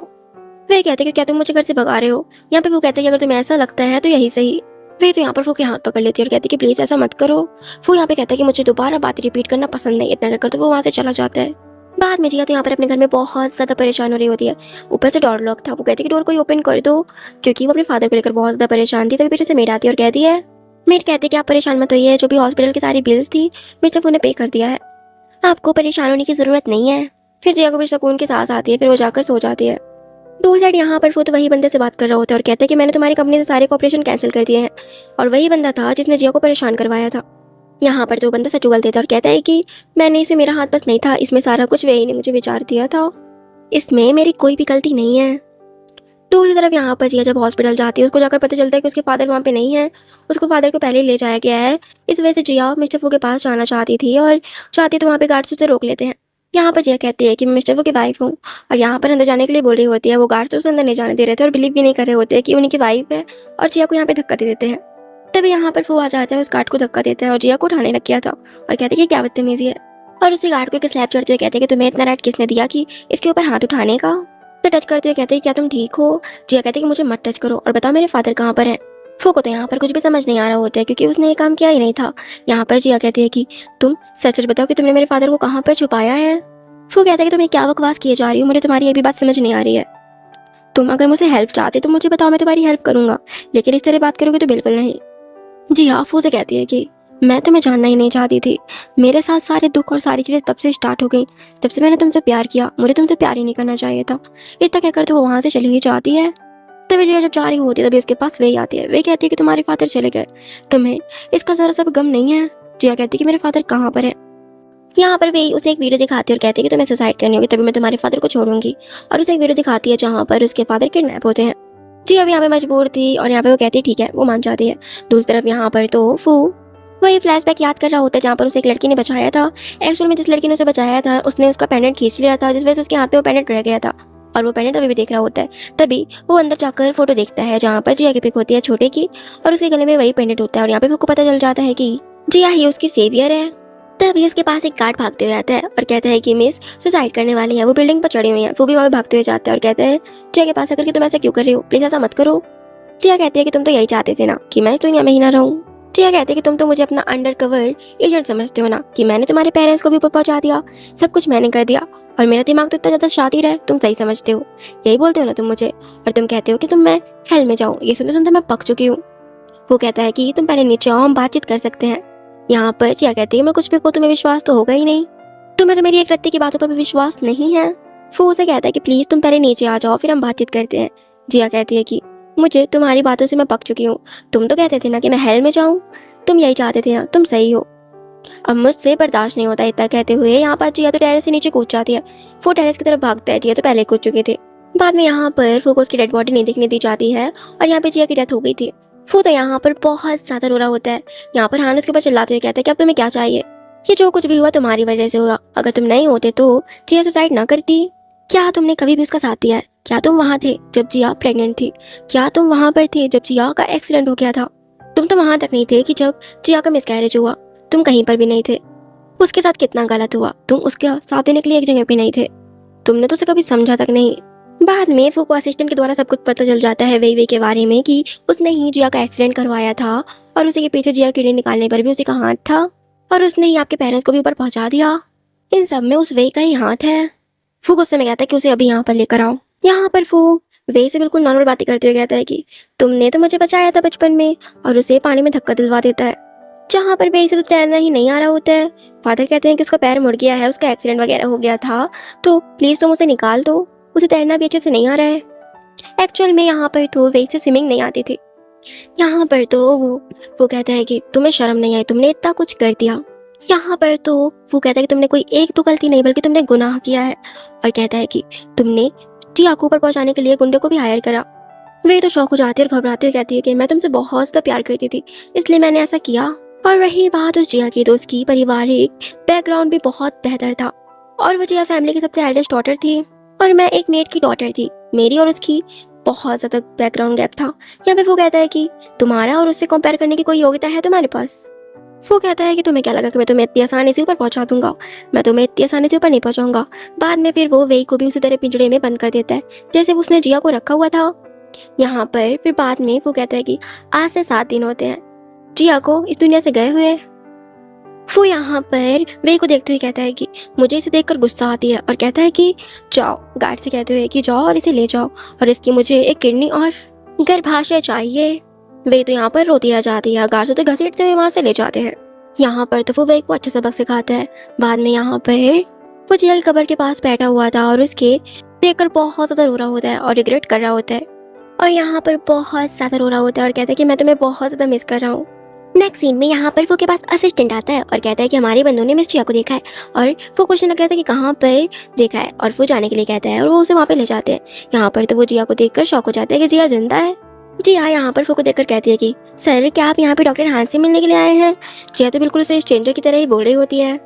वे कहते हैं कि क्या तुम मुझे घर से भगा रहे हो। यहाँ पे वो कहता है कि अगर तुम्हें ऐसा लगता है तो यही सही। वे तो यहाँ पर वो के हाथ पकड़ लेती है और कहती है कि प्लीज़ ऐसा मत करो। वो यहाँ पे कहता है कि मुझे दोबारा बात रिपीट करना पसंद नहीं, इतना कहकर तो वो वहाँ से चला जाता है। बाद में जिया तो यहाँ पर अपने घर में बहुत ज़्यादा परेशान हो रही होती है, ऊपर से डोर लॉक था। वो कहती है कि डोर कोई ओपन कर दो, क्योंकि वो अपने फादर को लेकर बहुत ज़्यादा परेशान थी। तभी पीछे से मेड आती है और कहती है, मेड कहती है कि आप परेशान मत होइए, जो भी हॉस्पिटल की सारी बिल्स थी मिस्टर फू ने पे कर दिया है, आपको परेशान होने की ज़रूरत नहीं है। फिर जिया को भी सुकून की सांस आती है, फिर वो जाकर सो जाती है। दूसरी साइड यहाँ पर वो तो वही बंदे से बात कर रहा होता है और कहते हैं कि मैंने तुम्हारी कंपनी से सारे ऑपरेशन कैंसिल कर दिए हैं, और वही बंदा था जिसने जिया को परेशान करवाया था। यहाँ पर तो बंदा सच उगल देता है और कहता है कि मैंने इसे, मेरा हाथ बस नहीं था, इसमें सारा कुछ वही ने मुझे विचार दिया था, इसमें मेरी कोई भी गलती नहीं है। दूसरी तरफ यहाँ पर जिया जब हॉस्पिटल जाती है, उसको जाकर पता चलता है कि उसके फादर वहाँ पे नहीं है, उसको फादर को पहले ही ले जाया गया है। इस वजह से जिया मिस्टर फू के पास जाना चाहती थी और चाहती तो वहाँ पे गार्ड्स उसे रोक लेते हैं। यहाँ पर जिया कहती है कि मैं मिस्टर फू की वाइफ हूँ और यहाँ पर अंदर जाने के लिए बोल रही होती है। वो गार्ड्स उसे अंदर नहीं जाने दे रहे थे और बिलीव भी नहीं कर रहे होते कि उन्हीं की वाइफ है, और जिया को यहाँ पे धक्का दे देते हैं। तभी यहाँ पर फू आ जाता है, उस गार्ड को धक्का देता है और जिया को उठाने लग गया था और कहते हैं कि क्या बदतमीजी है। और उसी गार्ड को एक स्लैप चढ़ते हुए कहते हैं कि तुम्हें इतना राइट किसने दिया कि इसके ऊपर हाथ उठाने का। तो टच करते हुए कहते हैं क्या तुम ठीक हो। जिया कहते हैं कि मुझे मत टच करो और बताओ मेरे फादर कहाँ पर हैं। फू को तो यहाँ पर कुछ भी समझ नहीं आ रहा होता है क्योंकि उसने ये काम किया ही नहीं था। यहाँ पर जिया कहती है कि तुम सच सच बताओ कि तुमने मेरे फादर को कहाँ पर छुपाया है। फू कहता है कि तुम्हें क्या बकवास किए जा रही हो, मुझे तुम्हारी ये भी बात समझ नहीं आ रही है। तुम अगर मुझसे हेल्प चाहते तो मुझे बताओ, मैं तुम्हारी हेल्प करूंगा, लेकिन इस तरह बात करोगे तो बिल्कुल नहीं। जी हाँ, फू से कहती है कि मैं तुम्हें जानना ही नहीं चाहती थी, मेरे साथ सारे दुख और सारी चीज़ें तब से स्टार्ट हो गई जब से मैंने तुमसे प्यार किया, मुझे तुमसे प्यार ही नहीं करना चाहिए था। इतना कहकर तो वो वहाँ से चली ही जाती है। तभी जिया जब जा रही होती है तभी उसके पास वही आती है। वे कहती है कि तुम्हारे फादर चले गए, तुम्हें इसका ज़रा सा गम नहीं है। जिया कहती है कि मेरे फादर कहाँ पर है। यहाँ पर वही उसे एक वीडियो दिखाती है और कहती है कि तुम्हें सुसाइड करनी होगी तभी मैं तुम्हारे फादर को छोड़ूंगी, और उसे एक वीडियो दिखाती है जहाँ पर उसके फादर किडनैप होते हैं। जी अब यहाँ पे मजबूर थी और यहाँ पे वो कहती है ठीक है, वो मान जाती है। दूसरी तरफ यहाँ पर तो फू वही फ्लैशबैक याद कर रहा होता है जहाँ पर उसे एक लड़की ने बचाया था। एक्चुअल में जिस लड़की ने उसे बचाया था उसने उसका पेंडेंट खींच लिया था, जिस वजह से उसके हाथ पे वो पेंडेंट रह गया था। और वो पेंडेंट अभी भी देख रहा होता है। तभी वो अंदर जाकर फोटो देखता है जहाँ पर जिया की पिक होती है छोटे की, और उसके गले में वही पेंडेंट होता है। और यहाँ पे को पता चल जाता है कि जिया ही उसकी सेवियर है। तभी उसके पास एक गार्ड भागते हुए आता है और कहता है कि मिस सुसाइड करने वाली है, वो बिल्डिंग पर चढ़ी हुई है। वो भी वहाँ पे भागते हुए जाता है और कहता है जिया के पास आकर कि तुम ऐसा क्यों कर रहे हो, प्लीज ऐसा मत करो। जिया कहती है कि तुम तो यही चाहते थे ना कि मैं इस दुनिया में ही ना रहूं। जिया कहती है कि तुम तो मुझे अपना अंडर कवर एजेंट समझते हो ना, कि मैंने तुम्हारे पेरेंट्स को भी ऊपर पहुंचा दिया, सब कुछ मैंने कर दिया, और मेरा दिमाग तो इतना ज्यादा शातिर है, तुम सही समझते हो, यही बोलते हो ना तुम मुझे। और तुम कहते हो कि तुम मैं हेल में जाऊँ, ये सुनते सुनते मैं पक चुकी हूँ। वो कहता है कि तुम पहले नीचे आओ, हम बातचीत कर सकते हैं। यहाँ पर जिया कहती है मैं कुछ भी कहूँ तुम्हें विश्वास तो होगा ही नहीं, तुम्हें तो मेरी एक रत्ती की बातों पर भी विश्वास नहीं है। वो उसे कहता है कि प्लीज तुम पहले नीचे आ जाओ, फिर हम बातचीत करते हैं। जिया कहती है कि मुझे तुम्हारी बातों से मैं पक चुकी हूँ, तुम तो कहते थे ना कि मैं हेल में जाऊँ, तुम यही चाहते थे ना, तुम सही हो, अब मुझसे बर्दाश्त नहीं होता। इतना कहते हुए यहाँ पर जिया तो टेरेस से नीचे कूद जाती है। वो टेरेस की तरफ भागता है, जिया तो पहले कूद चुके थे। बाद में यहाँ पर फू को उसकी डेड बॉडी नहीं दिखने दी जाती है और यहाँ पे जिया की डेथ हो गई थी। फू तो यहाँ पर बहुत ज्यादा रो रहा होता है। यहाँ पर हान उसके ऊपर चिल्लाते हुए कहता है कि अब तुम्हें क्या चाहिए, ये जो कुछ भी हुआ तुम्हारी वजह से हुआ, अगर तुम नहीं होते तो जिया सुसाइड ना करती। क्या तुमने कभी भी उसका साथ दिया है? क्या तुम वहाँ थे जब जिया प्रेग्नेंट थी? क्या तुम वहाँ पर थे जब जिया का एक्सीडेंट हो गया था? तुम तो वहां तक नहीं थे कि जब जिया का मिसकैरेज हुआ, तुम कहीं पर भी नहीं थे। उसके साथ कितना गलत हुआ, तुम उसके साथ देने के लिए एक जगह पे नहीं थे, तुमने तो उसे कभी समझा तक नहीं। बाद में फू को असिस्टेंट के द्वारा सब कुछ पता चल जाता है वेई वेई के बारे में, कि उसने ही जिया का एक्सीडेंट करवाया था और उसी के पीछे जिया किडनी निकालने पर भी उसी का हाथ था, और उसने ही आपके पेरेंट्स को भी ऊपर पहुंचा दिया। इन सब में उस वेई का ही हाथ है। फू गुस्से में कहता है कि उसे अभी यहाँ पर लेकर आओ। यहाँ पर फू वे से बिल्कुल नॉर्मल बातें करते हुए कहता है कि तुमने तो मुझे बचाया था बचपन में, और उसे पानी में धक्का दिलवा देता है जहाँ पर वे से तो तैरना ही नहीं आ रहा होता है। फादर कहते हैं कि उसका पैर मुड़ गया है, उसका एक्सीडेंट वगैरह हो गया था, तो प्लीज तुम उसे निकाल दो, उसे तैरना भी अच्छे से नहीं आ रहा है। एक्चुअल में यहाँ पर तो वे से स्विमिंग नहीं आती थी। यहाँ पर तो वो कहता है कि तुम्हें शर्म नहीं आई, तुमने इतना कुछ कर दिया। यहाँ पर तो वो कहता है कि तुमने कोई एक तो गलती नहीं बल्कि तुमने गुनाह किया है, और कहता है कि तुमने जिया को ऊपर पहुंचाने के लिए गुंडे को भी हायर करा। वे तो शौक हो जाती है और घबराती हुई कहती है कि मैं तुमसे बहुत ज्यादा प्यार करती थी, इसलिए मैंने ऐसा किया। और रही बात उस जिया की, तो उसकी पारिवारिक बैकग्राउंड भी बहुत बेहतर था, और वो जिया फैमिली की सबसे एल्डेस्ट डॉटर थी, और मैं एक मेड की डॉटर थी। मेरी और उसकी बहुत ज्यादा बैकग्राउंड गैप था। यहाँ पे वो कहता है कि तुम्हारा और उससे कंपेयर करने की कोई योग्यता है तुम्हारे पास? वो कहता है कि तुम्हें क्या लगा कि मैं तुम्हें इतनी आसानी से ऊपर पहुंचा दूंगा? मैं तुम्हें इतनी आसानी से ऊपर नहीं पहुंचाऊंगा। बाद में फिर वो वेई को भी उसी तरह पिंजड़े में बंद कर देता है जैसे उसने जिया को रखा हुआ था। यहाँ पर फिर बाद में वो कहता है कि आज से 7 दिन होते हैं जिया को इस दुनिया से गए हुए। वो यहाँ पर वे को देखते हुए कहता है कि मुझे इसे देखकर गुस्सा आती है, और कहता है कि जाओ, गार्ड से कहते हुए कि जाओ और इसे ले जाओ, और इसकी मुझे एक किडनी और गर्भाशय चाहिए। वे तो यहाँ पर रोती रह जाती है, गार्ड से तो घसीटते हुए वहां से ले जाते हैं। यहाँ पर तो वो वे को अच्छा सबक सिखाता है। बाद में यहाँ पर वो जिया की कब्र के पास बैठा हुआ था और उसके देखकर बहुत ज्यादा रो रहा होता है और रिग्रेट कर रहा होता है, और यहाँ पर बहुत ज्यादा रो रहा होता है और कहता है कि मैं तुम्हें बहुत ज्यादा मिस कर रहा हूँ। नेक्स्ट सीन में यहाँ पर वो के पास असिस्टेंट आता है और कहता है कि हमारे बंदों ने मिस जिया को देखा है, और वो क्वेश्चन लगता है कि कहाँ पर देखा है, और वो जाने के लिए कहता है और वो उसे वहाँ पे ले जाते हैं। यहाँ पर तो वो जिया को देखकर शॉक हो जाता है कि जिया जिंदा है। जिया यहाँ पर फू को देखकर कहती है कि सर क्या आप यहाँ पे डॉक्टर हान से मिलने के लिए आए हैं? जिया तो बिल्कुल उसे स्ट्रेंजर की तरह ही बोल रही होती है।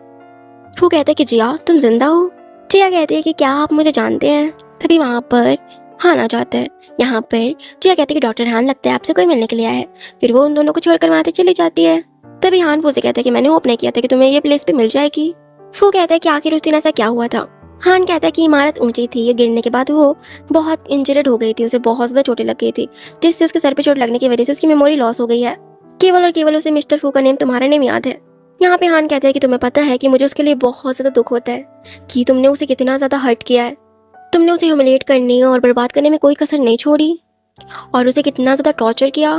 फू कहता है कि जिया तुम जिंदा हो? जिया कहती है कि क्या आप मुझे जानते हैं? तभी वहाँ पर हान आ जाता है। यहाँ पर जिया कहती है कि डॉक्टर हान लगता है आपसे कोई मिलने के लिए आया है। फिर वो उन दोनों को छोड़कर वहाँ से चली जाती है। तभी हान फू से कहता है कि मैंने होप नहीं किया था कि तुम्हें ये प्लेस पे मिल जाएगी। फू कहता है कि आखिर उस दिन ऐसा क्या हुआ था? हान कहता है कि इमारत ऊंची थी, ये गिरने के बाद वो बहुत इंजर्ड हो गई थी, उसे बहुत ज्यादा चोटें लग गई थी, जिससे उसके सर पे चोट लगने की वजह से उसकी मेमोरी लॉस हो गई है। केवल और केवल उसे मिस्टर फू का नेम तुम्हारा नेम याद है। यहाँ पे हान कहता है कि तुम्हें पता है कि मुझे उसके लिए बहुत ज्यादा दुख होता है कि तुमने उसे कितना ज्यादा हर्ट किया है, तुमने उसे ह्यूमिलिएट करने और बर्बाद करने में कोई कसर नहीं छोड़ी, और उसे कितना ज्यादा टॉर्चर किया,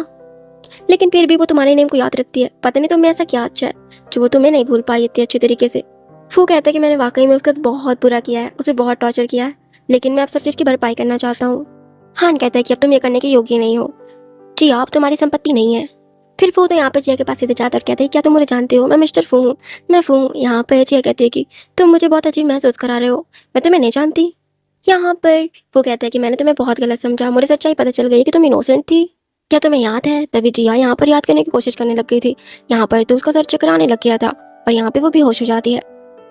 लेकिन फिर भी वो तुम्हारे नेम को याद रखती है। पता नहीं तुम्हें ऐसा क्या अच्छा है जो वो तुम्हें नहीं भूल पाई इतनी अच्छी तरीके से। फू कहता है कि मैंने वाकई में उसका बहुत बुरा किया है, उसे बहुत टॉर्चर किया है, लेकिन मैं अब सब चीज की भरपाई करना चाहता हूँ। हान कहता है कि अब तुम ये करने के योग्य नहीं हो, जी आप तुम्हारी संपत्ति नहीं है। फिर फू तो यहाँ पर जिया के पास सीधे जाता और कहते हैं क्या तुम मुझे जानते हो? मैं मिस्टर फू हूँ, मैं फू हूँ। यहाँ पर जिया कहती है कि तुम मुझे बहुत अजीब महसूस करा रहे हो, मैं तुम्हें नहीं जानती। यहाँ पर वो कहता है कि मैंने तुम्हें बहुत गलत समझा, मुझे सच्चाई पता चल गई कि तुम इनोसेंट थी। क्या तुम्हें याद है? तभी जिया यहाँ पर याद करने की कोशिश करने लग गई थी। यहाँ पर तो उसका सर चकराने लग गया था और यहाँ पे वो बेहोश हो जाती है।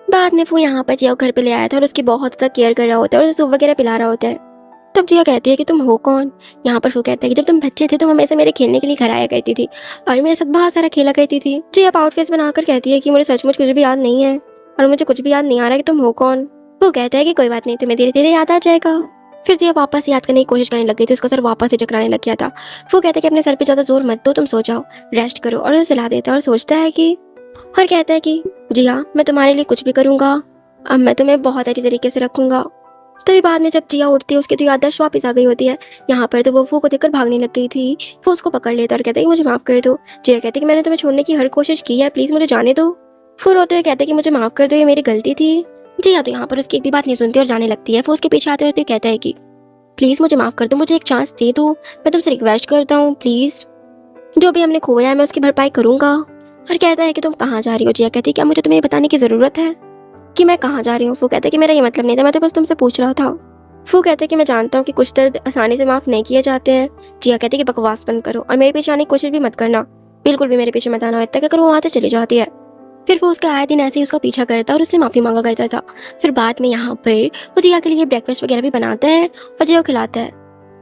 बाद में वो यहाँ पर जिया को घर पे ले आया था और उसकी बहुत ज्यादा केयर कर रहा होता है और उसे सूप वगैरह पिला रहा होता है। तब जिया कहती है कि तुम हो कौन? यहाँ पर फू कहता है कि जब तुम बच्चे थे तुम हमेशा मेरे खेलने के लिए घर आया करती थी और मेरे साथ बहुत सारा खेला करती थी। जिया आउट फेस बनाकर कहती है कि मुझे सचमुच कुछ भी याद नहीं है और मुझे कुछ भी याद नहीं आ रहा कि तुम हो कौन। वो कहता है कि कोई बात नहीं, तुम्हें धीरे धीरे याद आ जाएगा। फिर जिया वापस याद करने की कोशिश करने लग गई थी, उसका सर वापस से चकराने लग गया था। वो कहता है कि अपने सर पे ज्यादा जोर मत दो, तुम सो जाओ, रेस्ट करो। और उसे सुला देता है और सोचता है कि और कहता है कि जिया मैं तुम्हारे लिए कुछ भी करूंगा, अब मैं तुम्हें बहुत अच्छी तरीके से रखूंगा। तभी बाद में जब जिया उठती है उसकी तो याददाश्त वापस आ गई होती है। यहाँ पर तो वो फू को देखकर भागने लग गई थी। वो उसको पकड़ लेता है और कहता है कि मुझे माफ कर दो। जिया कहती है कि मैंने तुम्हें छोड़ने की हर कोशिश की है, प्लीज मुझे जाने दो। फू रोते हुए कहते हैं कि मुझे माफ कर दो, ये मेरी गलती थी। जिया तो यहाँ पर उसकी एक भी बात नहीं सुनती और जाने लगती है। वो उसके पीछे आते हुए कहता है कि प्लीज मुझे माफ कर दो, मुझे एक चांस दे दो, मैं तुमसे रिक्वेस्ट करता हूँ प्लीज, जो भी हमने खोया है मैं उसकी भरपाई करूंगा। और कहता है कि तुम कहाँ जा रही हो? जिया कहती है क्या मुझे तुम्हें बताने की जरूरत है कि मैं कहाँ जा रही हूँ? फू कहता है कि मेरा ये मतलब नहीं था, मैं तो बस तुमसे पूछ रहा था। फू कहते हैं कि मैं जानता हूँ कि कुछ दर्द आसानी से माफ नहीं किए जाते हैं। जिया कहती है कि बकवास बंद करो और मेरे पीछे आने की कोशिश भी मत करना, बिल्कुल भी मेरे पीछे मत आना। इतना कहकर वो वहाँ से चली जाती है। फिर वो उसके आए दिन ऐसे ही उसका पीछा करता और उससे माफी मांगा करता था। फिर बाद में यहाँ पर वो जिया के लिए ब्रेकफास्ट वगैरह भी बनाता है और जिया को खिलाता है।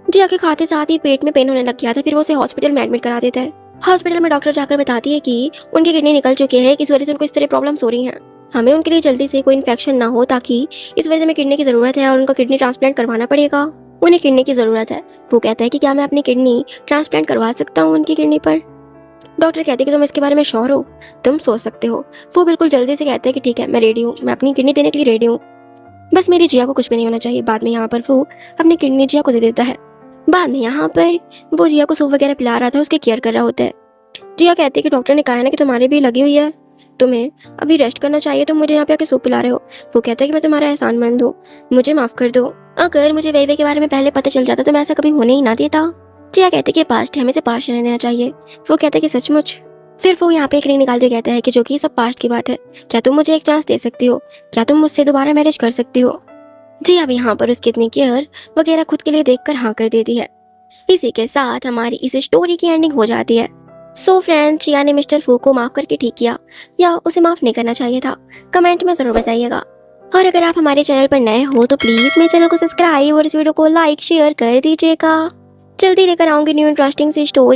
जिया के खाते साथ ही पेट में पेन होने लग गया था। फिर वो उसे हॉस्पिटल में एडमिट करा देता है। हॉस्पिटल में डॉक्टर जाकर बताती है कि उनकी किडनी निकल चुकी है, इस वजह से उनको इस तरह प्रॉब्लम्स हो रही हैं। हमें उनके लिए जल्दी से कोई इन्फेक्शन ना हो, ताकि इस वजह से हमें किडनी की ज़रूरत है और उनका किडनी ट्रांसप्लांट करवाना पड़ेगा। उन्हें किडनी की ज़रूरत है। वो कहता है कि क्या मैं अपनी किडनी ट्रांसप्लांट करवा सकता हूँ उनकी किडनी पर? डॉक्टर कहते हैं कि तुम इसके बारे में श्योर हो, तुम सोच सकते हो। वो बिल्कुल जल्दी से कहते हैं कि ठीक है मैं रेडी हूँ, मैं अपनी किडनी देने के लिए रेडी हूँ, बस मेरी जिया को कुछ भी नहीं होना चाहिए। बाद में यहाँ पर वो अपनी किडनी जिया को दे देता है। बाद में यहाँ पर वो जिया को सूप वगैरह पिला रहा था, उसकी केयर कर रहा होता है। जिया कहती है कि डॉक्टर ने कहा है ना कि तुम्हारी भी लगी हुई है, तुम्हें अभी रेस्ट करना चाहिए, तुम मुझे यहाँ पे आके सूप पिला रहे हो। वो कहता है कि मैं तुम्हारा एहसानमंद हूँ, मुझे माफ कर दो। अगर मुझे वेवे के बारे में पहले पता चल जाता तो मैं ऐसा कभी होने ही ना देता। जिया कहती है कि पास्ट है, हमें से पास्ट रहने देना चाहिए। वो कहता है कि सचमुच? फिर वो यहाँ पे एक रिंग निकालते हुए कहता है कि जो कि सब पास्ट की बात है, क्या तुम मुझे एक चांस दे सकती हो? क्या तुम मुझसे दोबारा मैरिज कर सकती हो? जी अब यहाँ पर उसकी इतनी केयर वगैरह खुद के लिए देखकर हाँ कर देती है। इसी के साथ हमारी इस स्टोरी की एंडिंग हो जाती है। सो फ्रेंड्स, जिया ने मिस्टर फू को माफ करके ठीक किया या उसे माफ नहीं करना चाहिए था? कमेंट में जरूर बताइएगा। और अगर आप हमारे चैनल पर नए हो तो प्लीज मेरे चैनल को सब्सक्राइब और इस वीडियो को लाइक शेयर कर दीजिएगा। जल्दी लेकर आऊंगी न्यू इंटरेस्टिंग सी स्टोरी।